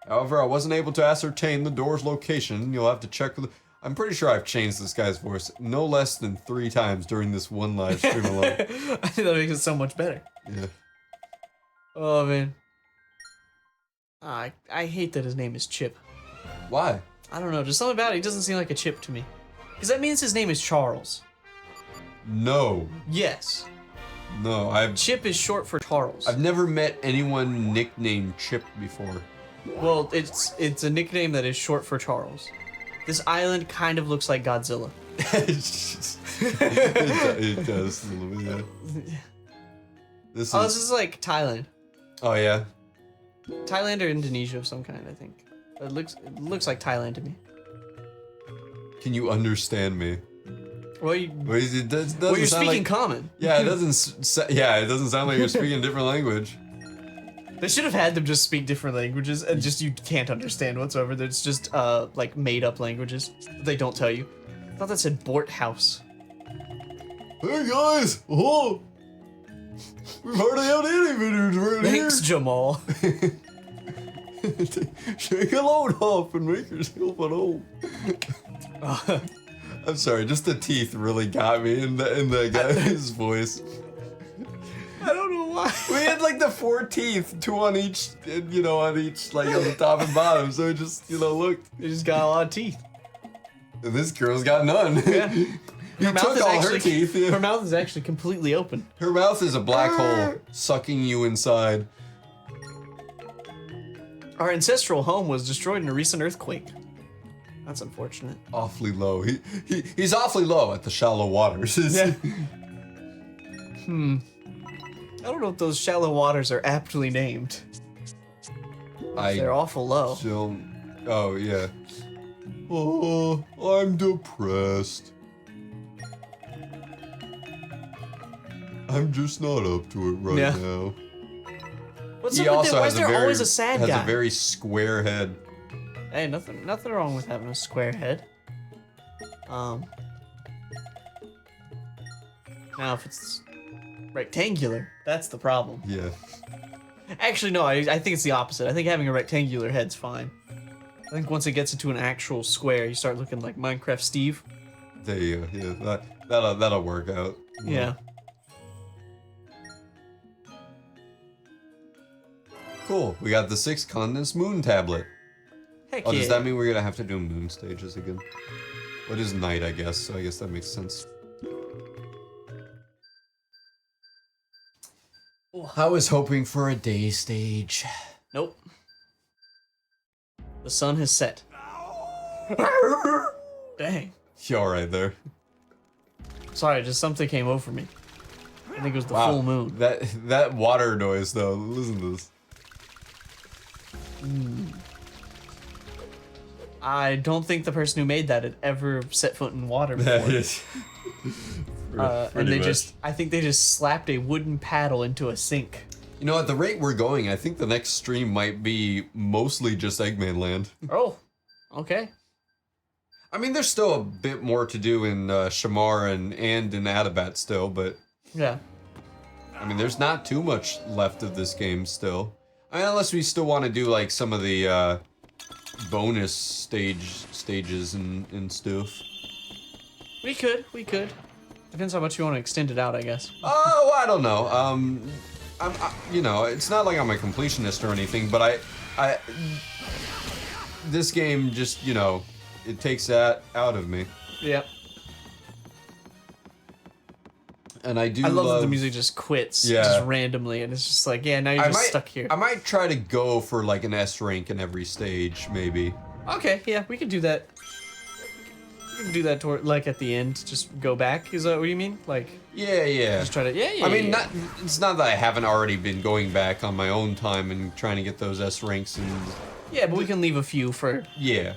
However, I wasn't able to ascertain the door's location. You'll have to check with... I'm pretty sure I've changed this guy's voice no less than 3 times during this one live stream alone. I think that makes it so much better. Yeah. Oh, man. I hate that his name is Chip. Why? I don't know, just something about it. He doesn't seem like a Chip to me. Because that means his name is Charles. No. Yes. No, Chip is short for Charles. I've never met anyone nicknamed Chip before. Well, it's a nickname that is short for Charles. This island kind of looks like Godzilla. it does a little bit, yeah. This is like Thailand. Oh yeah. Thailand or Indonesia of some kind, I think. It looks like Thailand to me. Can you understand me? Well, you're speaking like, common. Yeah, it doesn't sound like you're speaking a different language. They should have had them just speak different languages and just you can't understand whatsoever. It's just like made up languages that they don't tell you. I thought that said Bort House. Hey guys! Oh! We've hardly had any videos right Thanks, Jamal. Shake a load off and make yourself at home. I'm sorry, just the teeth really got me in the guy's voice. I don't know why. We had like the 4 teeth, 2 on each, like on the top and bottom, so it just, looked. They just got a lot of teeth. And this girl's got none. Yeah. You took all her teeth. Yeah. Her mouth is actually completely open. Her mouth is a black hole, sucking you inside. Our ancestral home was destroyed in a recent earthquake. That's unfortunate. Awfully low. He's awfully low at the shallow waters. Yeah. I don't know if those shallow waters are aptly named. They're awful low. Oh, yeah. Oh, I'm depressed. I'm just not up to it right now. What's He up with also that? Why has is there always a sad guy? a very square head. Hey, nothing wrong with having a square head. Now if it's rectangular, that's the problem. Yeah. Actually, no, I think it's the opposite. I think having a rectangular head's fine. I think once it gets into an actual square, you start looking like Minecraft Steve. There you go. Yeah, that'll work out. Yeah. Cool. We got the 6 condensed moon tablet. Heck Oh, yeah. does that mean we're gonna have to do moon stages again? What is night, I guess, so I guess that makes sense. I was hoping for a day stage. Nope. The sun has set. Dang. You alright there? Sorry, just something came over me. I think it was the Wow. full moon. That water noise though, listen to this. I don't think the person who made that had ever set foot in water before. And I think they just slapped a wooden paddle into a sink. You know, at the rate we're going, I think the next stream might be mostly just Eggman Land. Oh, okay. I mean, there's still a bit more to do in Shamar and in Adabat still, but Yeah. I mean, there's not too much left of this game still. I mean, unless we still want to do like some of the bonus stages and stuff. We could. Depends how much you want to extend it out, I guess. Oh, I don't know. It's not like I'm a completionist or anything, but this game just, it takes that out of me. Yep. And I love that the music just quits just randomly, and it's just like, yeah, now you're just stuck here. I might try to go for like an S rank in every stage, maybe. Okay, yeah, we can do that. We can do that toward, like at the end, just go back. Is that what you mean? Like, Yeah. just try to, yeah. I mean, it's not that I haven't already been going back on my own time and trying to get those S ranks and. Yeah, but we can leave a few for Yeah.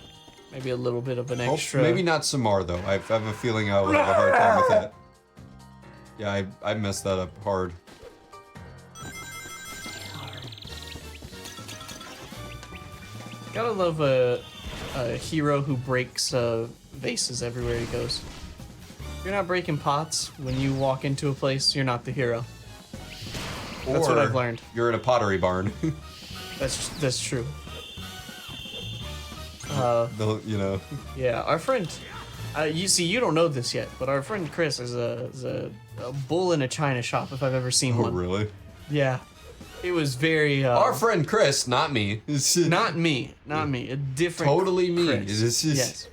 maybe a little bit of an extra. Maybe not Samar though. I have a feeling I will have a hard time with that. Yeah, I messed that up hard. Gotta love a hero who breaks vases everywhere he goes. If you're not breaking pots when you walk into a place, you're not the hero. That's what I've learned. You're in a pottery barn. That's true. You know. Yeah, our friend. You see, you don't know this yet, but our friend Chris is a bull in a china shop if I've ever seen Oh, one. really? Yeah, it was very. Our friend Chris, not me. Not me, not me. A different. Totally me. Chris. This is. Yes.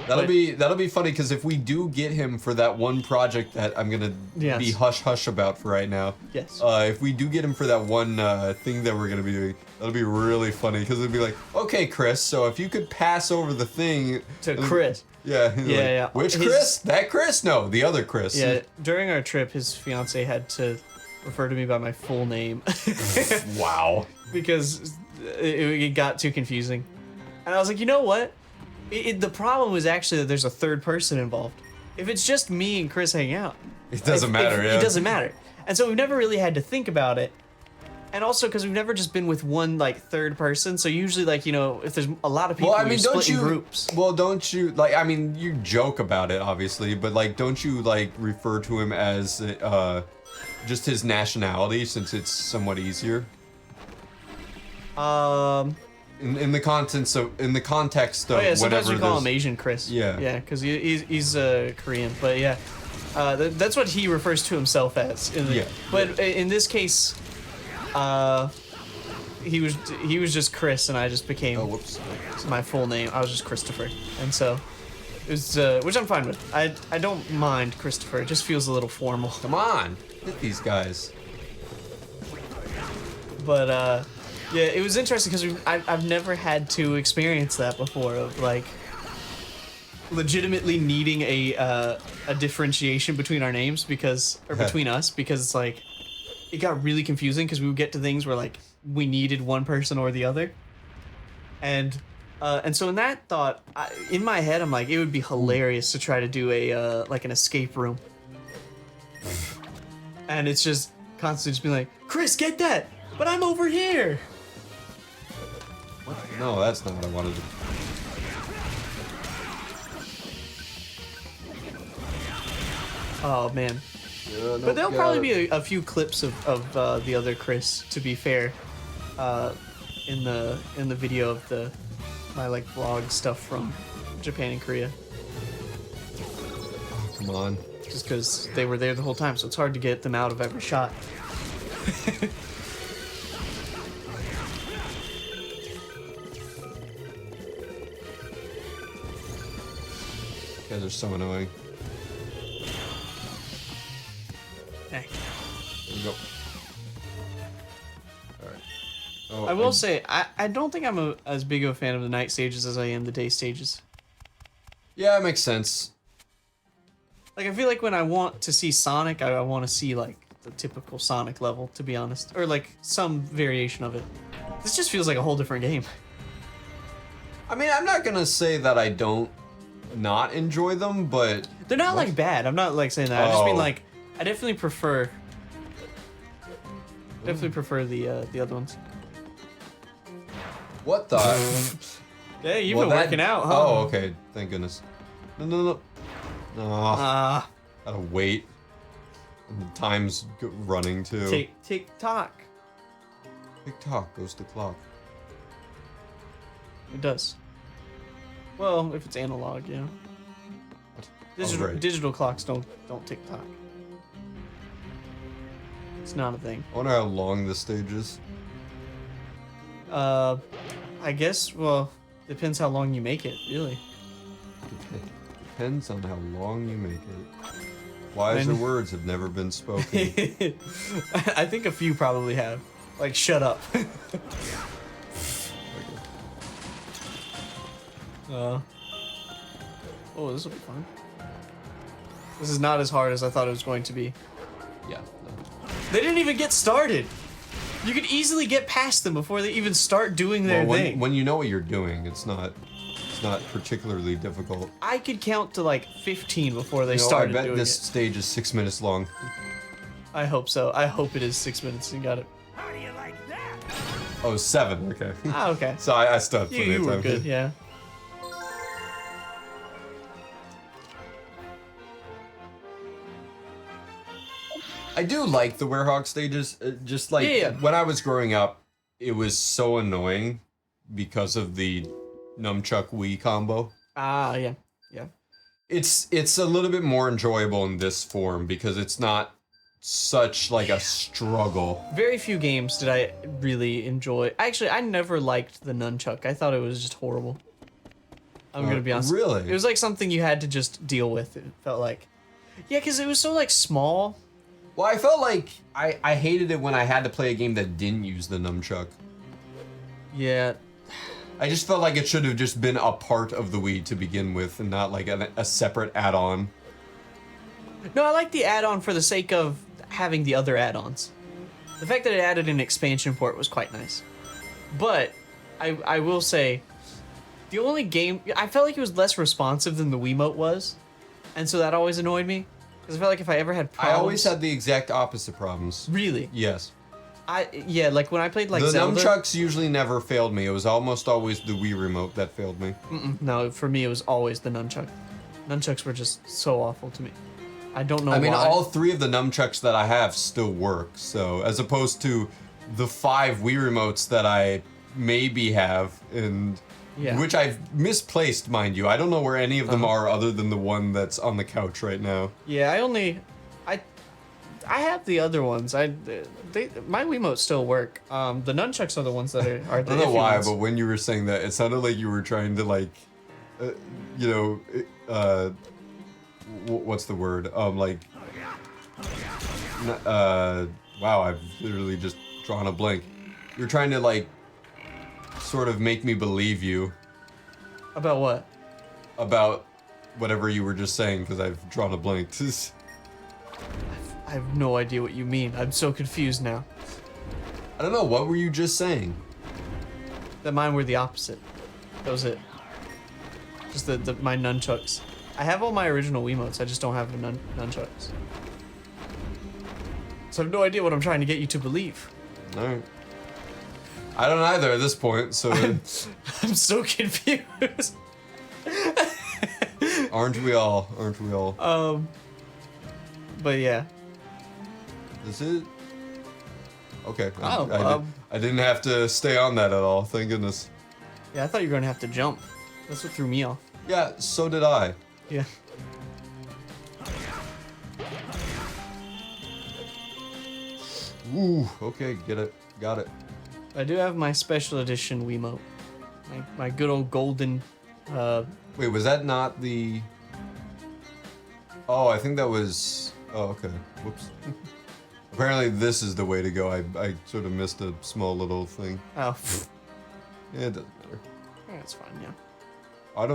That'll but- be funny because if we do get him for that one project that I'm gonna Yes. be hush hush about for right now. Yes. If we do get him for that one thing that we're gonna be doing, that'll be really funny because it'll be like, okay, Chris, so if you could pass over the thing To Chris. Yeah. Yeah, yeah. Which His- Chris? That Chris? No, the other Chris. Yeah. During our trip, his fiance had to refer to me by my full name Wow. because it got too confusing, and I was like, you know what? The problem was actually that there's a third person involved. If it's just me and Chris hanging out, It doesn't matter. Yeah. It doesn't matter. And so we've never really had to think about it. And also because we've never just been with one like third person. So usually like, you know, if there's a lot of people, Well, I mean, you don't split in you? groups. Well, don't you like? I mean, you joke about it, obviously, but like, don't you like refer to him as just his nationality since it's somewhat easier in the context of Oh yeah, sometimes whenever we call him there's- Asian Chris. Yeah. Yeah, because he's Korean. But yeah, that's what he refers to himself as. Yeah. But in this case, he was just Chris, and I just became Oh, whoops. my full name. I was just Christopher, and so it was which I'm fine with. I don't mind Christopher. It just feels a little formal. Come on, hit these guys. But yeah, it was interesting because I've never had to experience that before of like legitimately needing a differentiation between our names between us because it's like it got really confusing because we would get to things where like we needed one person or the other, and so in that thought in my head I'm like it would be hilarious to try to do a like an escape room, and it's just constantly just being like, Chris, get that, but I'm over here. No, that's not what I wanted to. Oh man. But there'll probably be a few clips of the other Chris, to be fair, in the video of my like vlog stuff from Japan and Korea. Oh, come on. Just because they were there the whole time, so it's hard to get them out of every shot. You guys are so annoying. Hey. There we go. Alright. Oh, I will say, I don't think I'm as big of a fan of the night stages as I am the day stages. Yeah, it makes sense. Like, I feel like when I want to see Sonic, I want to see, like, the typical Sonic level, to be honest. Or, like, some variation of it. This just feels like a whole different game. I mean, I'm not gonna say that I don't not enjoy them, but They're not, like, bad. I'm not, like, saying that. I just mean, Oh. like, I definitely prefer... the other ones. what the? Yeah, you've Well, been that- working out, huh? Oh, okay. Thank goodness. No. Gotta wait. And time's running too. Tick-tock. Tick-tock goes the clock. It does. Well, if it's analog, yeah. What? Right. Digital clocks don't tick-tock. It's not a thing. I wonder how long this stage is. I guess, well, depends how long you make it, really. Depends on how long you make it. Wiser words have never been spoken. I think a few probably have. Like, shut up. Oh, this will be fun. This is not as hard as I thought it was going to be. Yeah. No. They didn't even get started. You could easily get past them before they even start doing their Well, thing. when you know what you're doing, it's not particularly difficult. I could count to like 15 before they You know, started I bet doing this it. stage is 6 minutes long. I hope so. I hope it is 6 minutes. You got it. How do you like that? Oh, 7. Okay. Ah, okay. So I stopped. You were good, yeah. I do like the Werehog stages. Just like Yeah. when I was growing up, it was so annoying because of the nunchuck Wii combo. Ah, yeah, yeah. It's a little bit more enjoyable in this form because it's not such like a struggle. Very few games did I really enjoy. Actually, I never liked the nunchuck. I thought it was just horrible. I'm gonna be honest. Really? It was like something you had to just deal with. It felt like. Yeah, because it was so like small. Well, I felt like I hated it when I had to play a game that didn't use the nunchuck. Yeah. I just felt like it should have just been a part of the Wii to begin with and not like a separate add-on. No, I like the add-on for the sake of having the other add-ons. The fact that it added an expansion port was quite nice. But I will say, the only game I felt like it was less responsive than the Wiimote was, and so that always annoyed me. Because I felt like if I ever had I problems, always had the exact opposite problems. really. Yes. Yeah, like when I played like The Zelda. nunchucks usually never failed me. It was almost always the Wii remote that failed me. No, for me it was always the nunchuck. Nunchucks were just so awful to me. I don't know I mean, why. all 3 of the nunchucks that I have still work. So as opposed to the 5 Wii remotes that I maybe have, and Yeah. which I've misplaced, mind you. I don't know where any of them are other than the one that's on the couch right now. Yeah, I have the other ones. My Wiimotes still work. The nunchucks are the ones that are I the don't know iffy why, ones. but when you were saying that, it sounded like you were trying to like, what's the word? Wow, I've literally just drawn a blank. You're trying to like, sort of make me believe you About what? about whatever you were just saying because I've drawn a blank. I have no idea what you mean. I'm so confused now. I don't know. What were you just saying? That mine were the opposite. That was it. Just my nunchucks. I have all my original Wiimotes. I just don't have the nunchucks. So I have no idea what I'm trying to get you to believe. All right. I don't either at this point. So I'm so confused. aren't we all? Aren't we all? But yeah. Is it? Okay. Oh, I didn't have to stay on that at all. Thank goodness. Yeah, I thought you were gonna have to jump. That's what threw me off. Yeah, so did I. Yeah. Ooh, okay, get it. Got it. I do have my special edition Wiimote. My good old golden. Wait, was that not the... Oh, I think that was... Oh, okay. Whoops. Apparently this is the way to go. I sort of missed a small little thing. Oh, Yeah, it doesn't matter. that's fine. Yeah.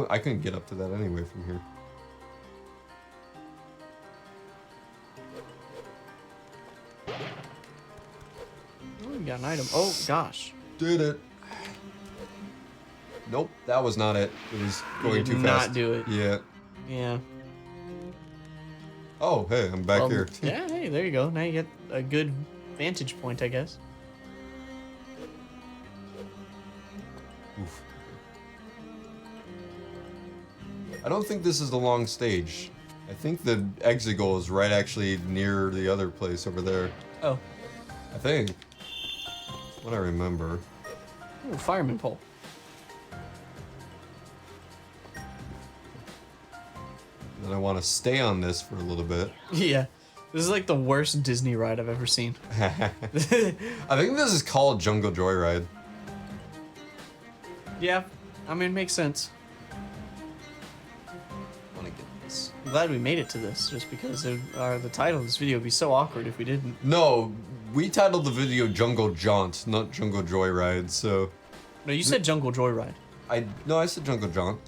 I couldn't get up to that anyway from here. Oh, we got an item. Oh gosh. Did it. Nope, that was not it. It was going did too not fast. do it. Yeah. Yeah. Oh, hey, I'm back here. Yeah. Hey, there you go. Now you get a good vantage point, I guess. Oof. I don't think this is the long stage. I think the exit goal is right actually near the other place over there. Oh. I think. What I remember. Ooh, fireman pole. Then I want to stay on this for a little bit. Yeah. This is like the worst Disney ride I've ever seen. I think this is called Jungle Joyride. Yeah. I mean, it makes sense. I want to get this. I'm glad we made it to this, just because the title of this video would be so awkward if we didn't. No, we titled the video Jungle Jaunt, not Jungle Joyride, so... No, you said Jungle Joyride. No, I said Jungle Jaunt.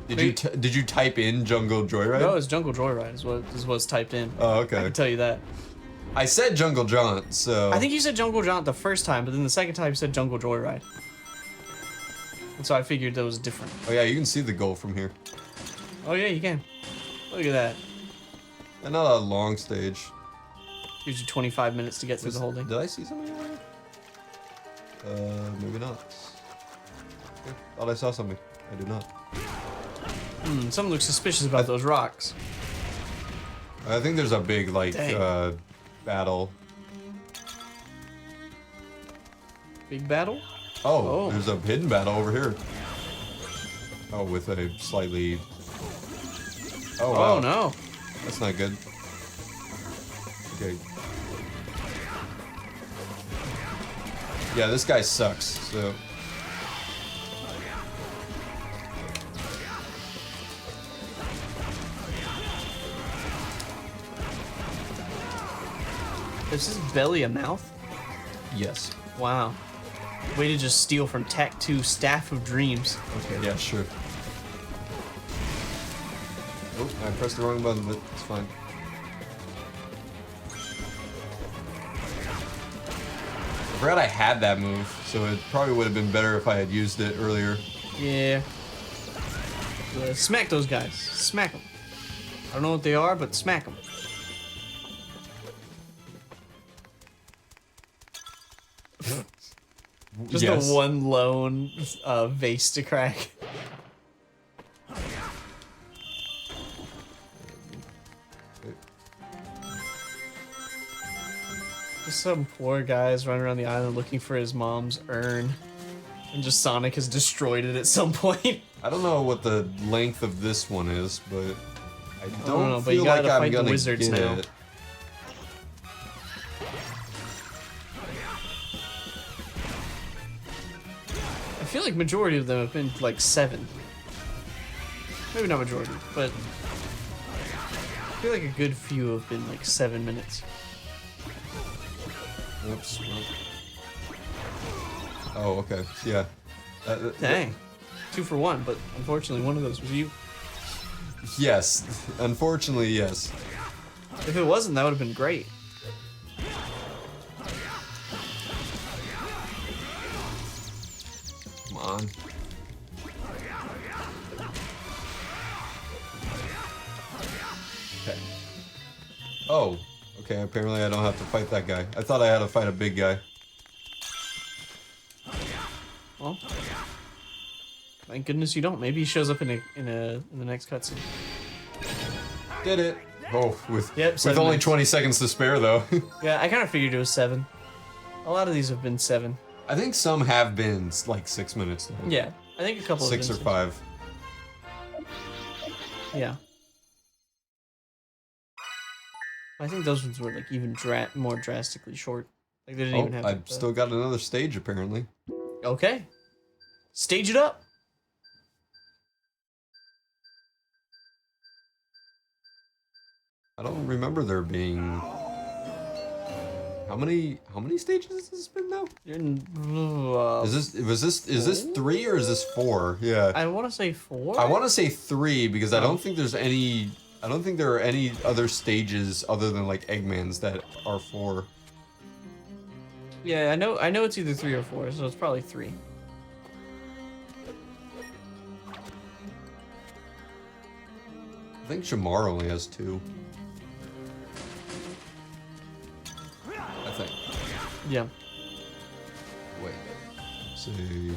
Did you type in Jungle Joyride? No, it's Jungle Joyride is what's typed in. Oh, I okay. can tell you that. I said Jungle Jaunt, so... I think you said Jungle Jaunt the first time, but then the second time you said Jungle Joyride. And so I figured that was different. Oh yeah, you can see the goal from here. Oh yeah, you can. Look at that. And not a long stage. Gives you 25 minutes to get through the whole thing. Did I see something over there? Maybe not. Okay, thought I saw something. I did not. Something looks suspicious about those rocks. I think there's a big, like, Dang. battle. Big battle? Oh, Oh. there's a hidden battle over here. Oh, with a slightly... Oh, wow. Oh no. That's not good. Okay. Yeah, this guy sucks, so... Is his belly a mouth? Yes. Wow. Way to just steal from Tech 2 Staff of Dreams. Okay, yeah, sure. Oh, I pressed the wrong button, but it's fine. I forgot I had that move, so it probably would have been better if I had used it earlier. Yeah. Smack those guys. Smack them. I don't know what they are, but smack them. Just Yes. the one lone vase to crack. Just some poor guy's running around the island looking for his mom's urn. And just Sonic has destroyed it at some point. I don't know what the length of this one is, but I don't know, don't but you feel like gotta I'm fight the gonna wizards get now. it. I feel like majority of them have been like 7. Maybe not majority, but I feel like a good few have been like 7 minutes. Oops. Oh, okay. Yeah. Dang. 2 for 1, but unfortunately one of those was you. Yes. Unfortunately, yes. If it wasn't, that would have been great. Come on. Okay. Oh. Okay, apparently I don't have to fight that guy. I thought I had to fight a big guy. Well, thank goodness you don't. Maybe he shows up in the next cutscene. Did it. Oh, with Yep, with 7 only minutes. 20 seconds to spare, though. Yeah, I kind of figured it was 7. A lot of these have been 7. I think some have been like 6 minutes. Though. Yeah, I think a couple. 6 or have been 5. Yeah. I think those ones were like even more drastically short. Like they didn't Oh, even have. I've still got another stage apparently. Okay. Stage it up. I don't remember there being. How many stages has this been now? You're in, Is this 3 or is this 4? Yeah. I want to say 4. I want to say 3 because I don't think there's any. I don't think there are any other stages other than like Eggman's that are 4. Yeah, I know it's either 3 or 4, so it's probably 3. I think Shamar only has 2. I think. Yeah. Wait. See.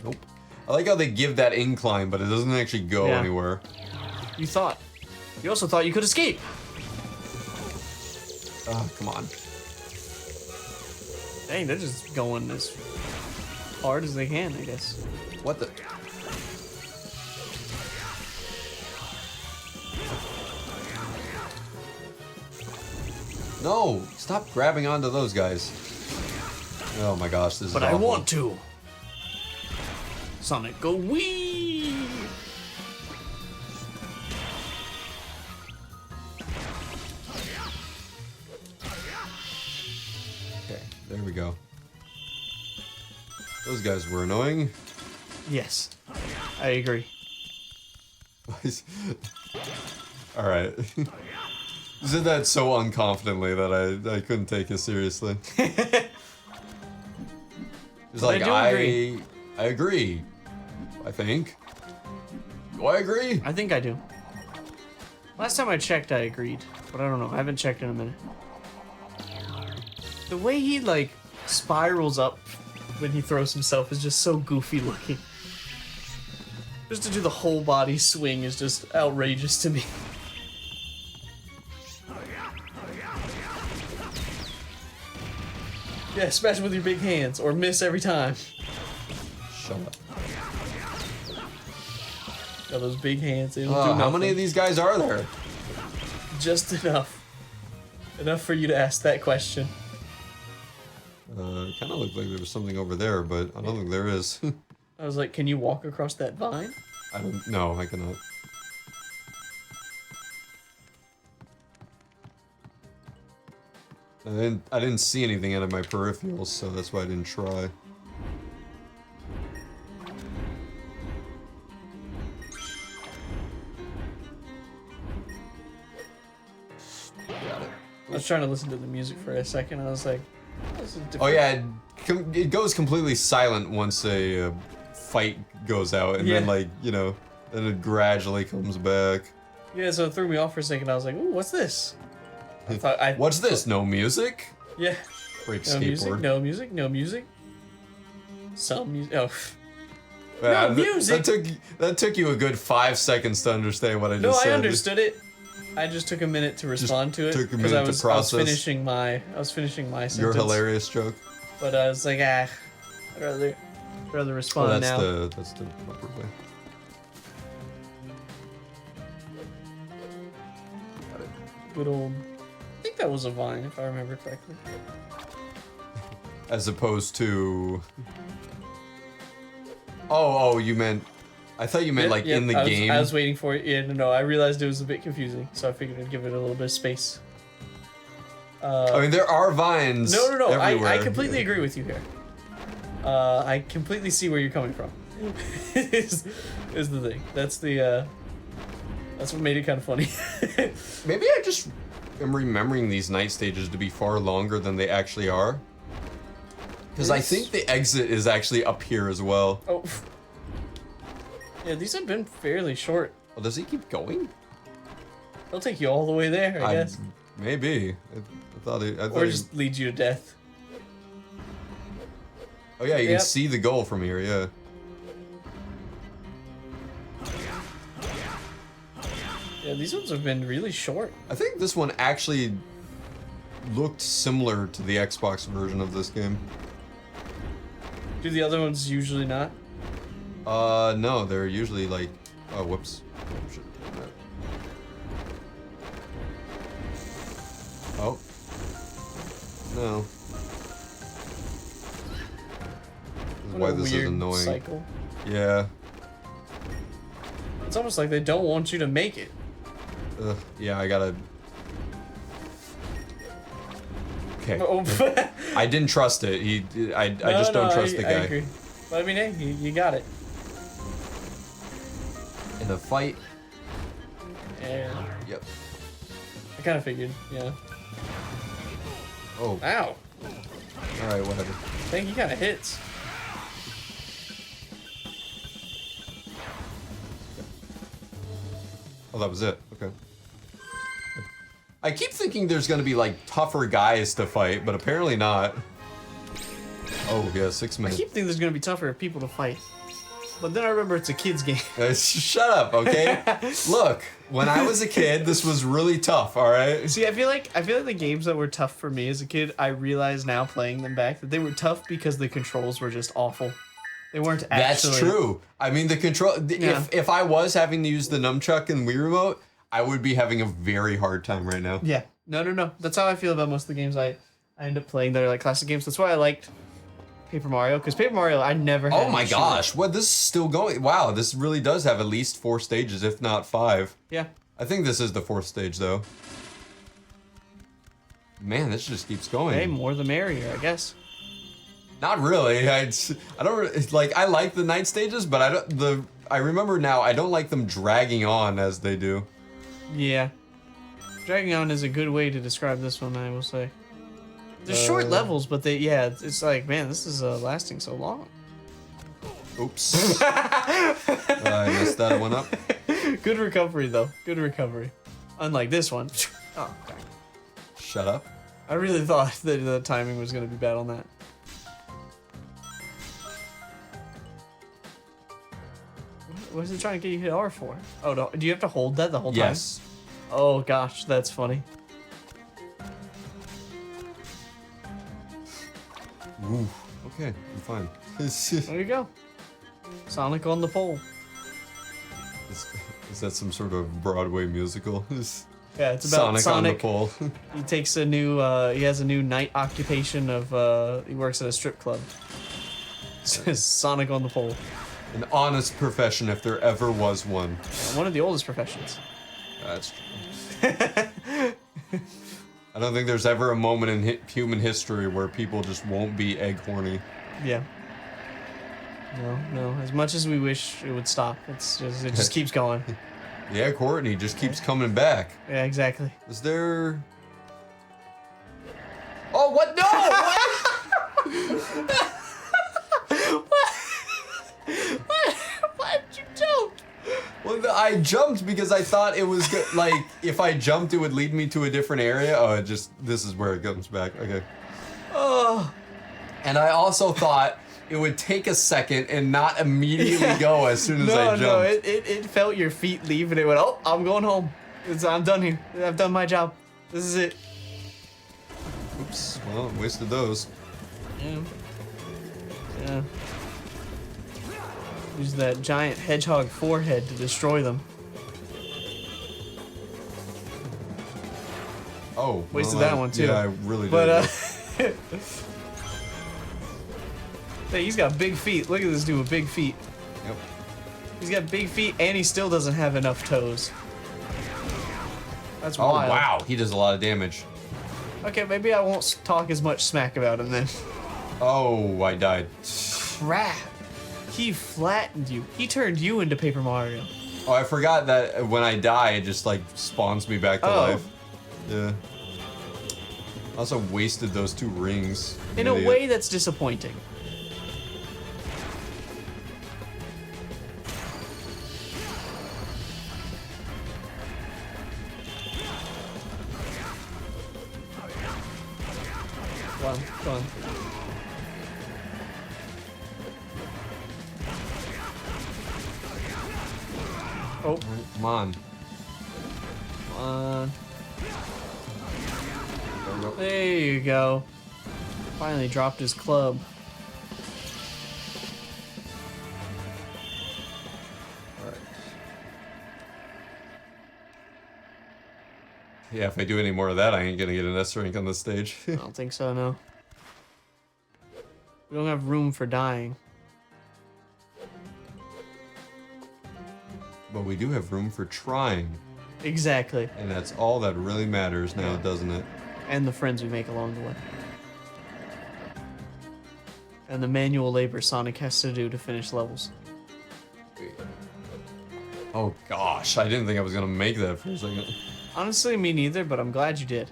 Nope. I like how they give that incline, but it doesn't actually go Yeah. anywhere. You thought. You also thought you could escape. Ah, come on. Dang, they're just going as hard as they can, I guess. What the? No! Stop grabbing onto those guys. Oh my gosh, this is But I awful. want to. Sonic, go wee! Okay, there we go. Those guys were annoying. Yes, I agree. Alright. You said that so unconfidently that I couldn't take it seriously. It's But like, I do agree. I agree. I think. Do I agree? I think I do. Last time I checked, I agreed. But I don't know. I haven't checked in a minute. The way he, like, spirals up when he throws himself is just so goofy looking. Just to do the whole body swing is just outrageous to me. Yeah, smash with your big hands or miss every time. Shut up. Got those big hands. It'll do How nothing. many of these guys are there? Just enough. Enough for you to ask that question. Kind of looked like there was something over there, but I don't think there is. I was like, can you walk across that vine? I don't. No, I cannot. I didn't see anything out of my peripherals, so that's why I didn't try. Got it. I was trying to listen to the music for a second. I was like, this is different. Oh yeah, it goes completely silent once a fight goes out, and then Yeah. like then it gradually comes back. Yeah, so it threw me off for a second. I was like, ooh, what's this? I thought What's this? No music? Yeah. Break No music, skateboard. no music, no music. Some music. Oh. Yeah, No music. That took you a good 5 seconds to understand what I just No, said. I understood it. I just took a minute to respond to it took a because minute I to was process. finishing my sentence. Your hilarious joke. But I was like, I'd rather Oh, respond now. that's the proper way. Good old. I think that was a vine, if I remember correctly. As opposed to. Oh, you meant. I thought you meant like in the game. I was waiting for it. Yeah, no, I realized it was a bit confusing, so I figured I'd give it a little bit of space. I mean, there are vines. No. Everywhere. I completely agree with you here. I completely see where you're coming from. is the thing. That's what made it kind of funny. Maybe I just am remembering these night stages to be far longer than they actually are. Because I think the exit is actually up here as well. Oh. Yeah, these have been fairly short. Oh, does he keep going? They'll take you all the way there, I guess. Maybe. I thought Or just lead you to death. Oh yeah, you Yep. can see the goal from here, yeah. Yeah, these ones have been really short. I think this one actually looked similar to the Xbox version of this game. Do the other ones usually not? No, they're usually like... Oh, whoops. Oh. No. This is What why a this is weird annoying. cycle. Yeah. It's almost like they don't want you to make it. Yeah, I gotta... Okay. Oh. I didn't trust it. I just don't trust the guy. I agree. But I mean, hey, you got it. In a fight. Yeah. Yep. I kind of figured, yeah. Oh. Ow. Alright, whatever. I think he kind of hits. Oh, that was it. Okay. I keep thinking there's gonna be like tougher guys to fight, but apparently not. Oh yeah, 6 I minutes. keep thinking there's gonna be tougher people to fight. But then I remember it's a kid's game. Shut up, okay? Look, when I was a kid, this was really tough. All right. See, I feel like the games that were tough for me as a kid, I realize now playing them back that they were tough because the controls were just awful. They weren't actually. That's true. I mean, the control. Yeah. If I was having to use the nunchuck and Wii remote, I would be having a very hard time right now. Yeah. No. That's how I feel about most of the games I end up playing that are like classic games. That's why I liked Paper Mario, because Paper Mario I never had Oh my an issue with. gosh! What? This is still going? Wow, this really does have at least 4 stages, if not 5. Yeah. I think this is the 4th stage, though. Man, this just keeps going. Hey, more the merrier, I guess. Not really. I don't it's like. I like the night stages, but I remember now. I don't like them dragging on as they do. Yeah. Dragging on is a good way to describe this one, I will say. They're short levels, but it's like, man, this is lasting so long. Oops. I messed that one up. Good recovery, though. Good recovery. Unlike this one. Oh, okay. Shut up. I really thought that the timing was going to be bad on that. What is it trying to get you hit R for? Oh, no. Do you have to hold that the whole time? Yes. Oh, gosh. That's funny. Ooh, okay, I'm fine. There you go. Sonic on the pole. Is that some sort of Broadway musical? Yeah, it's about Sonic on the pole. He takes a new, he has a new night occupation of, he works at a strip club. Says Sonic on the pole. An honest profession if there ever was one. One of the oldest professions. That's true. I don't think there's ever a moment in human history where people just won't be egg horny. Yeah. No. As much as we wish it would stop, it just keeps going. The egg horny just keeps coming back. Yeah, exactly. Is there... Oh, what? No! Why'd you jump? Well, I jumped because I thought it was good. Like, if I jumped, it would lead me to a different area. Oh, this is where it comes back. Okay. Oh. And I also thought it would take a second and not immediately go as soon as I jumped. No, it felt your feet leave and it went, oh, I'm going home. I'm done here. I've done my job. This is it. Oops. Well, wasted those. Yeah. Use that giant hedgehog forehead to destroy them. Oh. Wasted well, that one too. Yeah, I really did. But, hey, he's got big feet. Look at this dude with big feet. Yep. He's got big feet and he still doesn't have enough toes. That's Oh, wild. wow. He does a lot of damage. Okay, maybe I won't talk as much smack about him then. Oh, I died. Crap. He flattened you. He turned you into Paper Mario. Oh, I forgot that when I die, it just, like, spawns me back to Oh. life. Yeah. Also wasted those 2 rings. In a way that's disappointing. Come on. Oh, Come on. come on. There you go. Finally dropped his club. Yeah, if I do any more of that, I ain't gonna get an S rank on this stage. I don't think so, no. We don't have room for dying. But we do have room for trying. Exactly. And that's all that really matters now, doesn't it? And the friends we make along the way. And the manual labor Sonic has to do to finish levels. Oh gosh, I didn't think I was gonna make that for a second. Honestly, me neither, but I'm glad you did.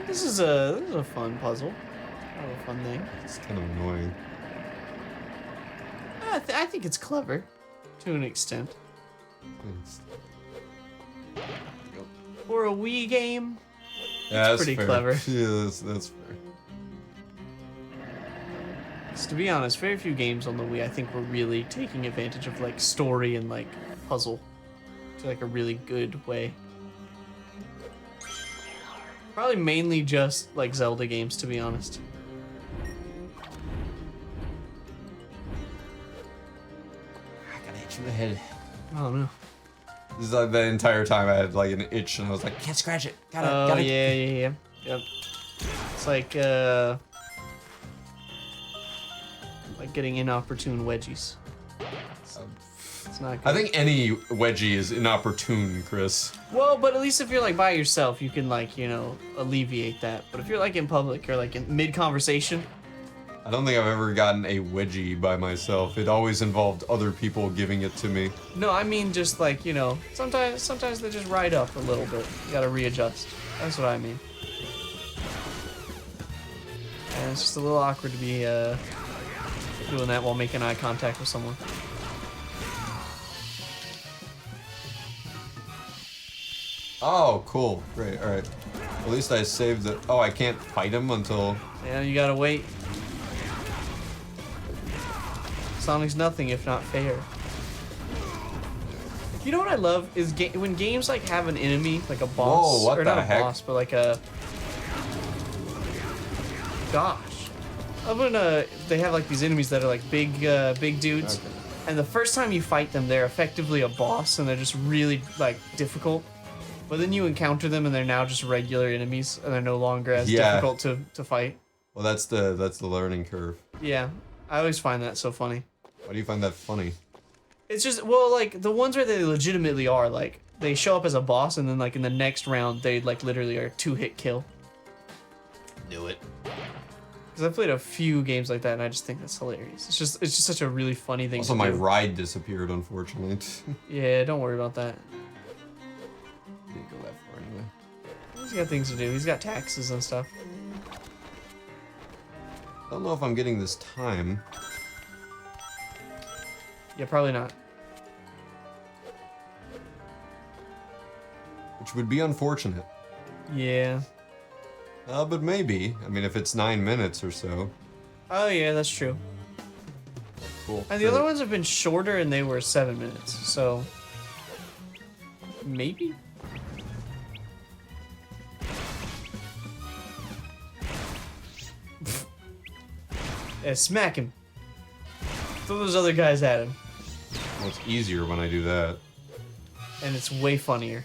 This is a fun puzzle. Kind of a fun thing. It's kind of annoying. I think it's clever, to an extent. For a Wii game, Yeah, that's pretty fair. clever. Yeah, that's fair. 'Cause to be honest, very few games on the Wii I think were really taking advantage of like story and like puzzle to like a really good way. Probably mainly just like Zelda games, to be honest. I got an itch in the head. I don't know. This is like the entire time I had like an itch and I was like, can't scratch it. Oh Gotta. yeah. Yep. It's like getting inopportune wedgies. It's not good. I think any wedgie is inopportune, Chris. Well, but at least if you're like by yourself, you can like, you know, alleviate that. But if you're like in public or like in mid-conversation, I don't think I've ever gotten a wedgie by myself. It always involved other people giving it to me. no, I mean just like, you know, sometimes they just ride up a little bit. You gotta readjust. That's what I mean. And it's just a little awkward to be doing that while making eye contact with someone. Oh, cool. Great. All right. At least I saved the... Oh, I can't fight him until... Yeah, you gotta wait. Sonic's nothing if not fair. You know what I love is when games like have an enemy, like a boss, Whoa, what or not the a heck? boss, but like a. Gosh, I love when they have like these enemies that are like big dudes, Okay. and the first time you fight them, they're effectively a boss, and they're just really like difficult. But then you encounter them, and they're now just regular enemies, and they're no longer as Yeah. difficult to fight. Well, that's the learning curve. Yeah, I always find that so funny. Why do you find that funny? It's just, well, like, the ones where they legitimately are, like, they show up as a boss, and then, like, in the next round, they, like, literally are a 2-hit kill. Knew it. Because I've played a few games like that, and I just think that's hilarious. It's just such a really funny thing Also, to my do. ride disappeared, unfortunately. Yeah, don't worry about that. Didn't go that far anyway. He's got things to do. He's got taxes and stuff. I don't know if I'm getting this time. Yeah, probably not. Which would be unfortunate. Yeah. But maybe. I mean, if it's 9 minutes or so. Oh, yeah, that's true. Cool. And the other ones have been shorter, and they were 7 minutes, so... Maybe? Yeah, smack him. Throw those other guys at him. Well, it's easier when I do that. And it's way funnier.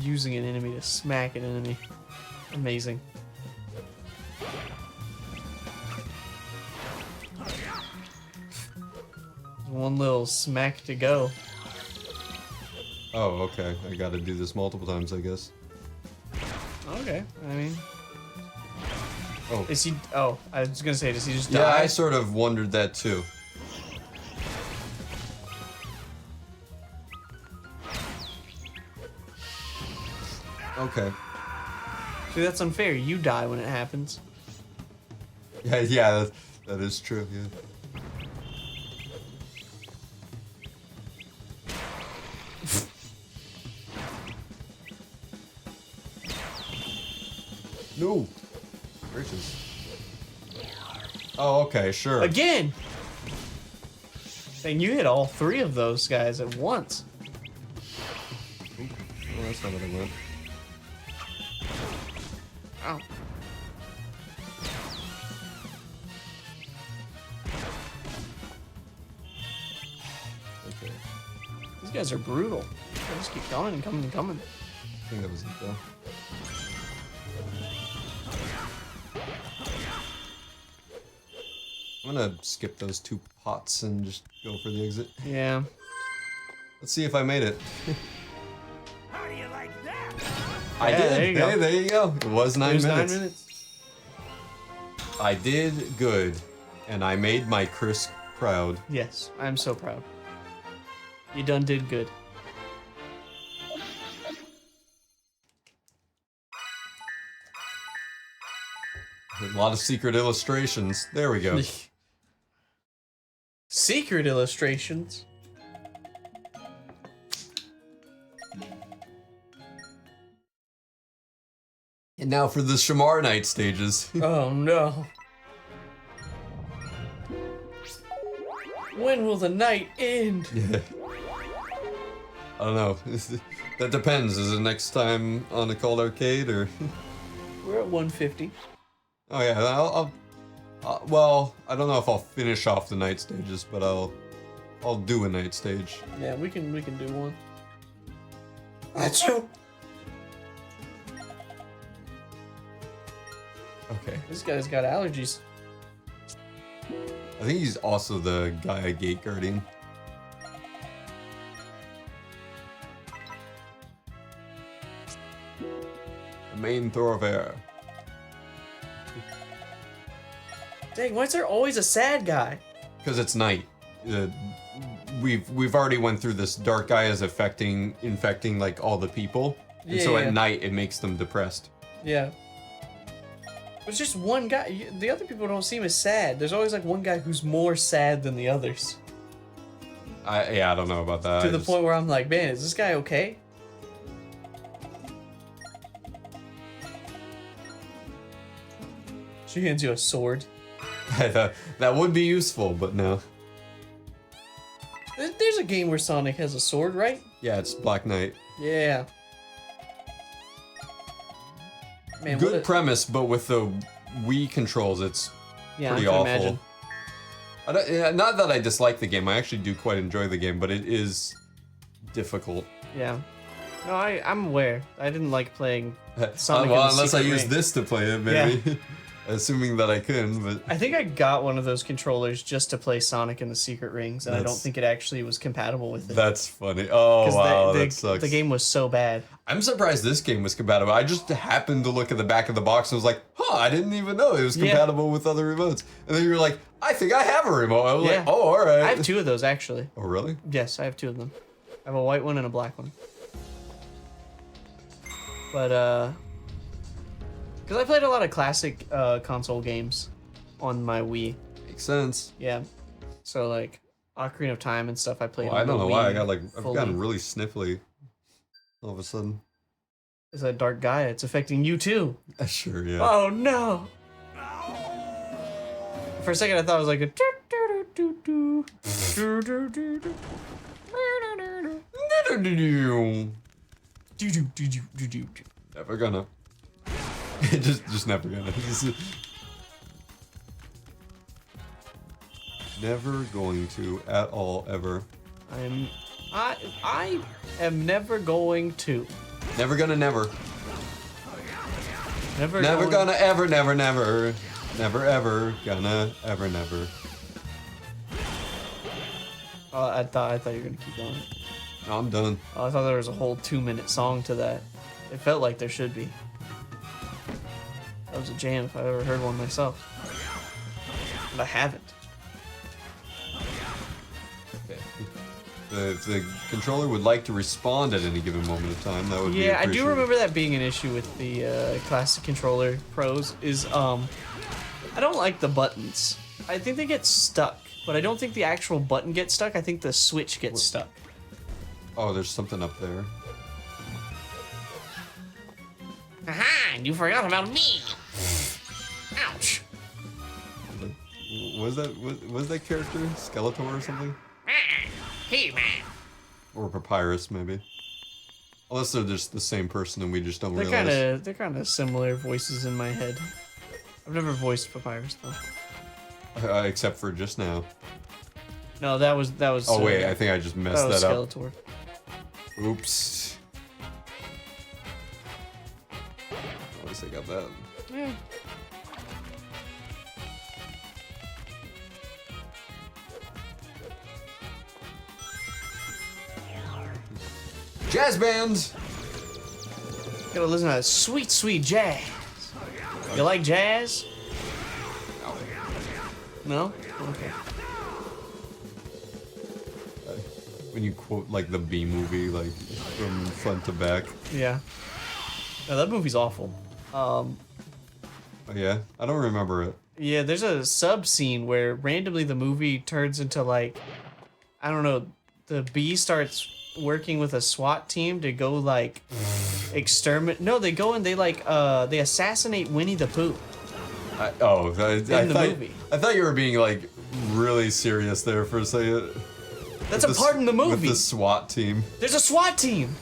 Using an enemy to smack an enemy. Amazing. One little smack to go. Oh, okay. I gotta do this multiple times, I guess. Okay, I mean... Oh. Is he... Oh, I was gonna say, does he just Yeah, die? I sort of wondered that too. Okay. See, that's unfair. You die when it happens. Yeah, that is true, yeah. No. Gracious. Oh, okay, sure. Again! And you hit all 3 of those guys at once. Oh, that's not what I meant. Ow. Okay. These guys are brutal. They just keep coming and coming and coming. I think that was it though. I'm gonna skip those 2 pots and just go for the exit. Yeah. Let's see if I made it. How do you like that? I Yeah, did. there you go. Hey, there you go. It was 9 There's minutes. 9 minutes. I did good, and I made my Chris proud. Yes, I'm so proud. You done did good. A lot of secret illustrations. There we go. Secret illustrations. And now for the Shamar Night stages. Oh no. When will the night end? Yeah. I don't know. That depends. Is it next time on Occult Arcade or? We're at 150. Oh yeah, well, I don't know if I'll finish off the night stages, but I'll do a night stage. Yeah, we can do one. That's true. Okay. This guy's got allergies. I think he's also the Gaia Gate Guardian. The main thoroughfare. Dang, why is there always a sad guy? Because it's night. We've already went through this. Dark Gaia is infecting like all the people, and so Yeah. at night it makes them depressed. Yeah. It's just one guy. The other people don't seem as sad. There's always like one guy who's more sad than the others. I don't know about that. To the point where I'm like, man, is this guy okay? She hands you a sword. that would be useful, but no. game where Sonic has a sword, right? Yeah, it's Black Knight. Yeah. Man, Good premise, but with the Wii controls, it's pretty awful. Imagine. Not that I dislike the game. I actually do quite enjoy the game, but it is difficult. Yeah. No, I'm aware. I didn't like playing Sonic. Well, and the unless I Secret use Ring. this to play it, maybe. Yeah. Assuming that I can, but I think I got one of those controllers just to play Sonic and the Secret Rings, and I don't think it actually was compatible with it. that's funny. Oh wow, that sucks. The game was so bad. I'm surprised this game was compatible. I just happened to look at the back of the box and was like, huh, I didn't even know it was compatible with other remotes. And then you were like, I think I have a remote. I was like, oh, all right. I have 2 of those, actually. Oh, really? Yes, I have 2 of them. I have a white one and a black one. But, because I played a lot of classic console games on my Wii. Makes sense. Yeah. So, like, Ocarina of Time and stuff I played Well, on I don't the know Wii why. I've fully. gotten really sniffly all of a sudden. It's that dark guy. It's affecting you, too. Sure, yeah. Oh, no. For a second, I thought it was like a... Never gonna. just never gonna. Never going to at all ever. I am never going to. Never gonna never. Never Gonna ever never never. Never ever gonna ever never. I thought you were gonna keep going. No, I'm done. Oh, I thought there was a whole 2-minute song to that. It felt like there should be. That was a jam if I've ever heard one myself. But I haven't. If the controller would like to respond at any given moment of time, that would be Yeah, I do appreciated. remember that being an issue with the classic controller pros is I don't like the buttons. I think they get stuck, but I don't think the actual button gets stuck. I think the switch gets stuck. Oh, there's something up there. Aha! You forgot about me! Ouch! Was that character Skeletor or something? Hey, man! Or Papyrus, maybe. Unless they're just the same person and we just don't realize. They're kind of similar voices in my head. I've never voiced Papyrus though. Except for just now. No, that was. Oh wait, I think I just messed was that up. Skeletor. Oops. At least I got that. Yeah. Jazz band! Gotta listen to that sweet, sweet jazz. You like jazz? No? Okay. When you quote like the B movie, like from front to back. Yeah. No, that movie's awful. Oh yeah? I don't remember it. Yeah, there's a sub scene where randomly the movie turns into like, I don't know, the bee starts working with a SWAT team to go like exterminate. No, they go and they like they assassinate Winnie the Pooh. I the thought, movie. I thought you were being like really serious there for a second. That's a part in the With movie. the SWAT team. There's a SWAT team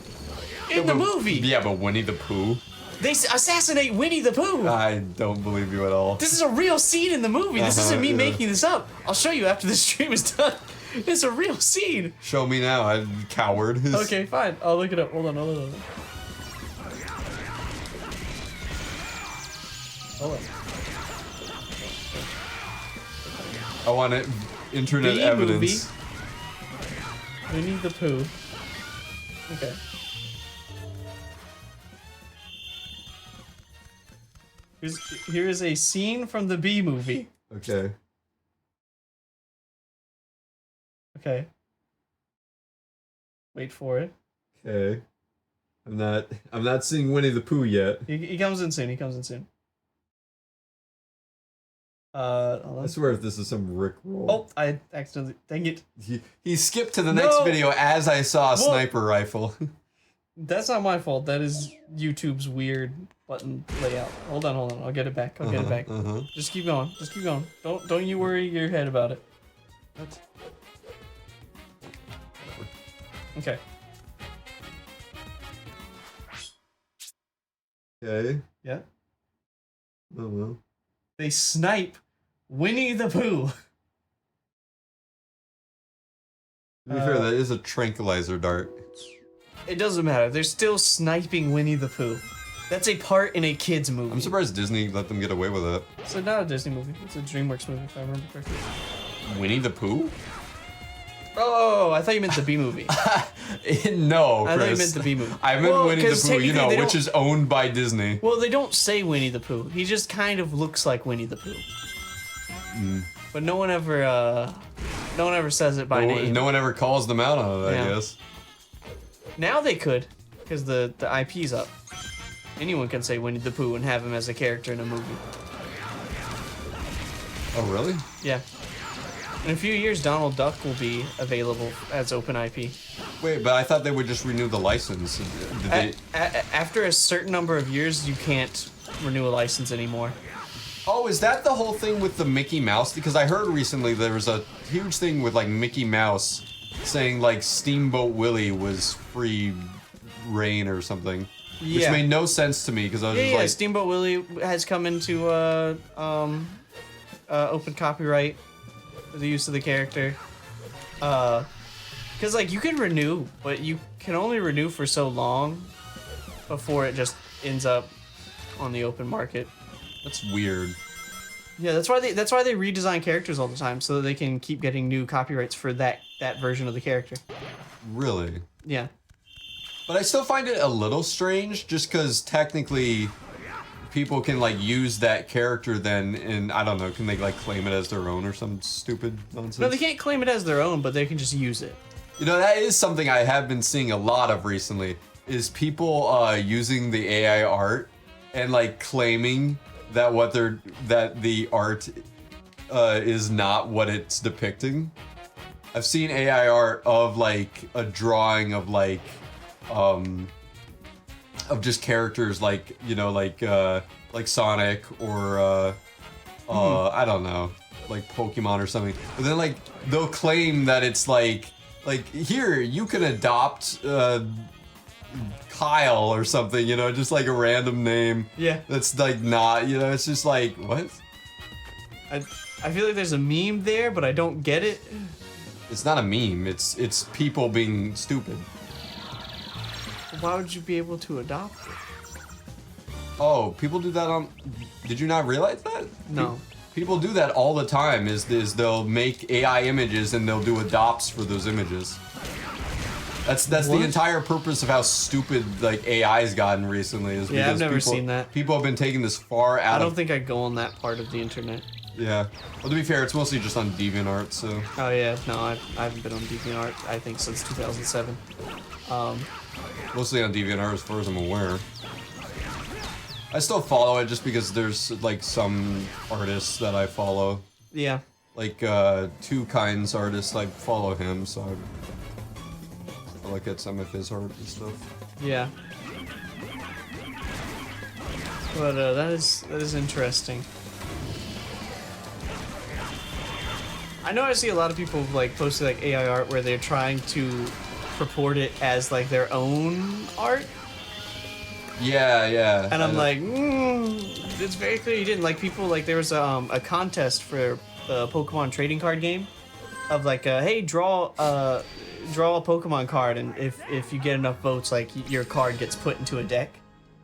in the movie. Yeah, but Winnie the Pooh? They assassinate Winnie the Pooh. I don't believe you at all. This is a real scene in the movie. This isn't me yeah. making this up. I'll show you after the stream is done. It's a real scene. Show me now, I'm coward. Okay, fine. I'll look it up. Hold on. Hold on. I want it. Internet B evidence. movie. Winnie the Pooh. Okay. Here is a scene from the B movie. Okay. Okay. Wait for it. Okay. I'm not seeing Winnie the Pooh yet. He comes in soon. He comes in soon. Hold I on. swear if this is some Rick roll. Oh, I accidentally. Dang it. He skipped to the next video as I saw a sniper rifle. That's not my fault. That is YouTube's weird button layout. Hold on. I'll get it back. I'll get it back. Just keep going. Just keep going. Don't you worry your head about it. What? Okay. Okay. Yeah. Oh well. They snipe Winnie the Pooh. To be fair, that is a tranquilizer dart. It doesn't matter. They're still sniping Winnie the Pooh. That's a part in a kid's movie. I'm surprised Disney let them get away with it. It's not a Disney movie. It's a DreamWorks movie, if I remember correctly. Winnie the Pooh? Oh, I thought you meant the B movie. No, Chris. I thought you meant the B movie. I meant Well, Winnie the 'cause Pooh, you technically know, they which don't- is owned by Disney. Well, they don't say Winnie the Pooh. He just kind of looks like Winnie the Pooh. But no one ever says it by name. No one ever calls them out on it, Yeah. I guess. Now they could, because the IP's up. Anyone can say Winnie the Pooh and have him as a character in a movie. Oh, really? Yeah. In a few years, Donald Duck will be available as open IP. Wait, but I thought they would just renew the license. Did they? After a certain number of years, you can't renew a license anymore. Oh, is that the whole thing with the Mickey Mouse? Because I heard recently there was a huge thing with like Mickey Mouse saying like Steamboat Willie was free reign or something. Which Yeah. made no sense to me because I was just Yeah, like, Steamboat Willie has come into open copyright for the use of the character. Because like you can renew, but you can only renew for so long before it just ends up on the open market. that's weird. Yeah, that's why they redesign characters all the time so that they can keep getting new copyrights for that version of the character. Really? Yeah. But I still find it a little strange just because technically people can like use that character then and I don't know, can they like claim it as their own or some stupid nonsense? No, they can't claim it as their own, but they can just use it. You know, that is something I have been seeing a lot of recently is people using the AI art and like claiming that that the art is not what it's depicting. I've seen AI art of like a drawing of like of just characters like, you know, like Sonic or I don't know, like Pokemon or something. But then like they'll claim that it's like here you can adopt Kyle or something, you know, just like a random name. Yeah. That's like not, you know, it's just like what? I feel like there's a meme there, but I don't get it. It's not a meme. It's people being stupid. Why would you be able to adopt it? Oh, people do that on. Did you not realize that? No. People do that all the time. Is they'll make AI images and they'll do adopts for those images. That's What? the entire purpose of how stupid like AI's gotten recently. Is Yeah, I've because never people, seen that. People have been taking this far out I don't of. think I go on that part of the internet. Yeah. Well, to be fair, it's mostly just on DeviantArt, so. Oh yeah, no, I haven't been on DeviantArt I think since 2007. Mostly on DeviantArt as far as I'm aware. I still follow it just because there's like some artists that I follow. Yeah. Like Two Kinds artists, I follow him, so I look at some of his art and stuff. Yeah. But that is interesting. I know I see a lot of people like posting like AI art where they're trying to purport it as like their own art, Yeah. and I'm like, it's very clear you didn't. Like people like there was a contest for the Pokemon trading card game, of like hey draw a Pokemon card, and if you get enough votes, like your card gets put into a deck.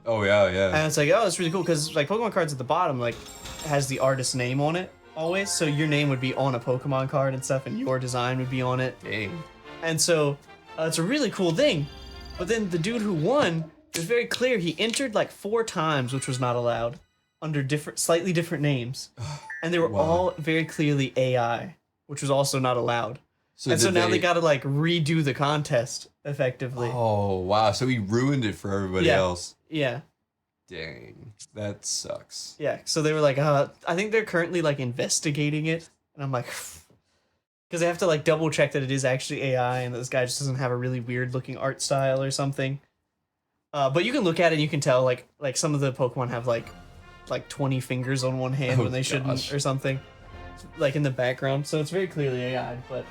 Oh yeah. And it's like, oh, it's really cool because like Pokemon cards at the bottom like has the artist's name on it always, so your name would be on a Pokemon card and stuff, and your design would be on it. Dang. And so it's a really cool thing. But then the dude who won, it was very clear he entered like 4 times, which was not allowed, under slightly different names, and they were Wow. all very clearly AI, which was also not allowed. And so did now they got to like redo the contest effectively. Oh wow! So he ruined it for everybody Yeah. else. Yeah. Dang, that sucks. Yeah, so they were like, I think they're currently like investigating it, and I'm like, because they have to like double check that it is actually AI and that this guy just doesn't have a really weird looking art style or something. But you can look at it and you can tell like some of the Pokemon have like 20 fingers on one hand Oh, when they shouldn't gosh. or something, like in the background. So it's very clearly AI, but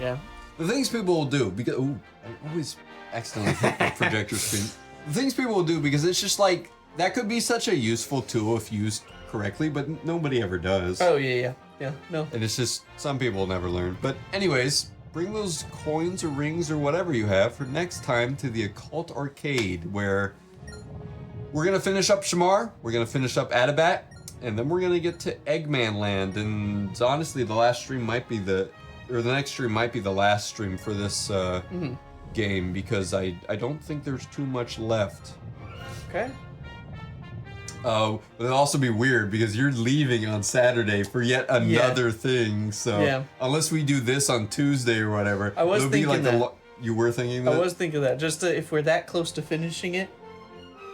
yeah. The things people will do because I always accidentally hit the projector screen. The things people will do because it's just like that could be such a useful tool if used correctly, but nobody ever does. Oh yeah. No. And it's just some people never learn. But anyways, bring those coins or rings or whatever you have for next time to the Occult Arcade, where we're gonna finish up Shamar, we're gonna finish up Adabat, and then we're gonna get to Eggman Land. And honestly, the next stream might be the last stream for this game because I don't think there's too much left. Okay. But it'll also be weird because you're leaving on Saturday for yet another thing. So unless we do this on Tuesday or whatever, I was thinking that. You were thinking that? I was thinking that. Just if we're that close to finishing it,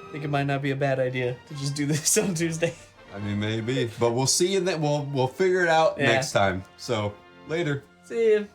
I think it might not be a bad idea to just do this on Tuesday. I mean, maybe, but we'll see, and then we'll figure it out next time. So later. See you.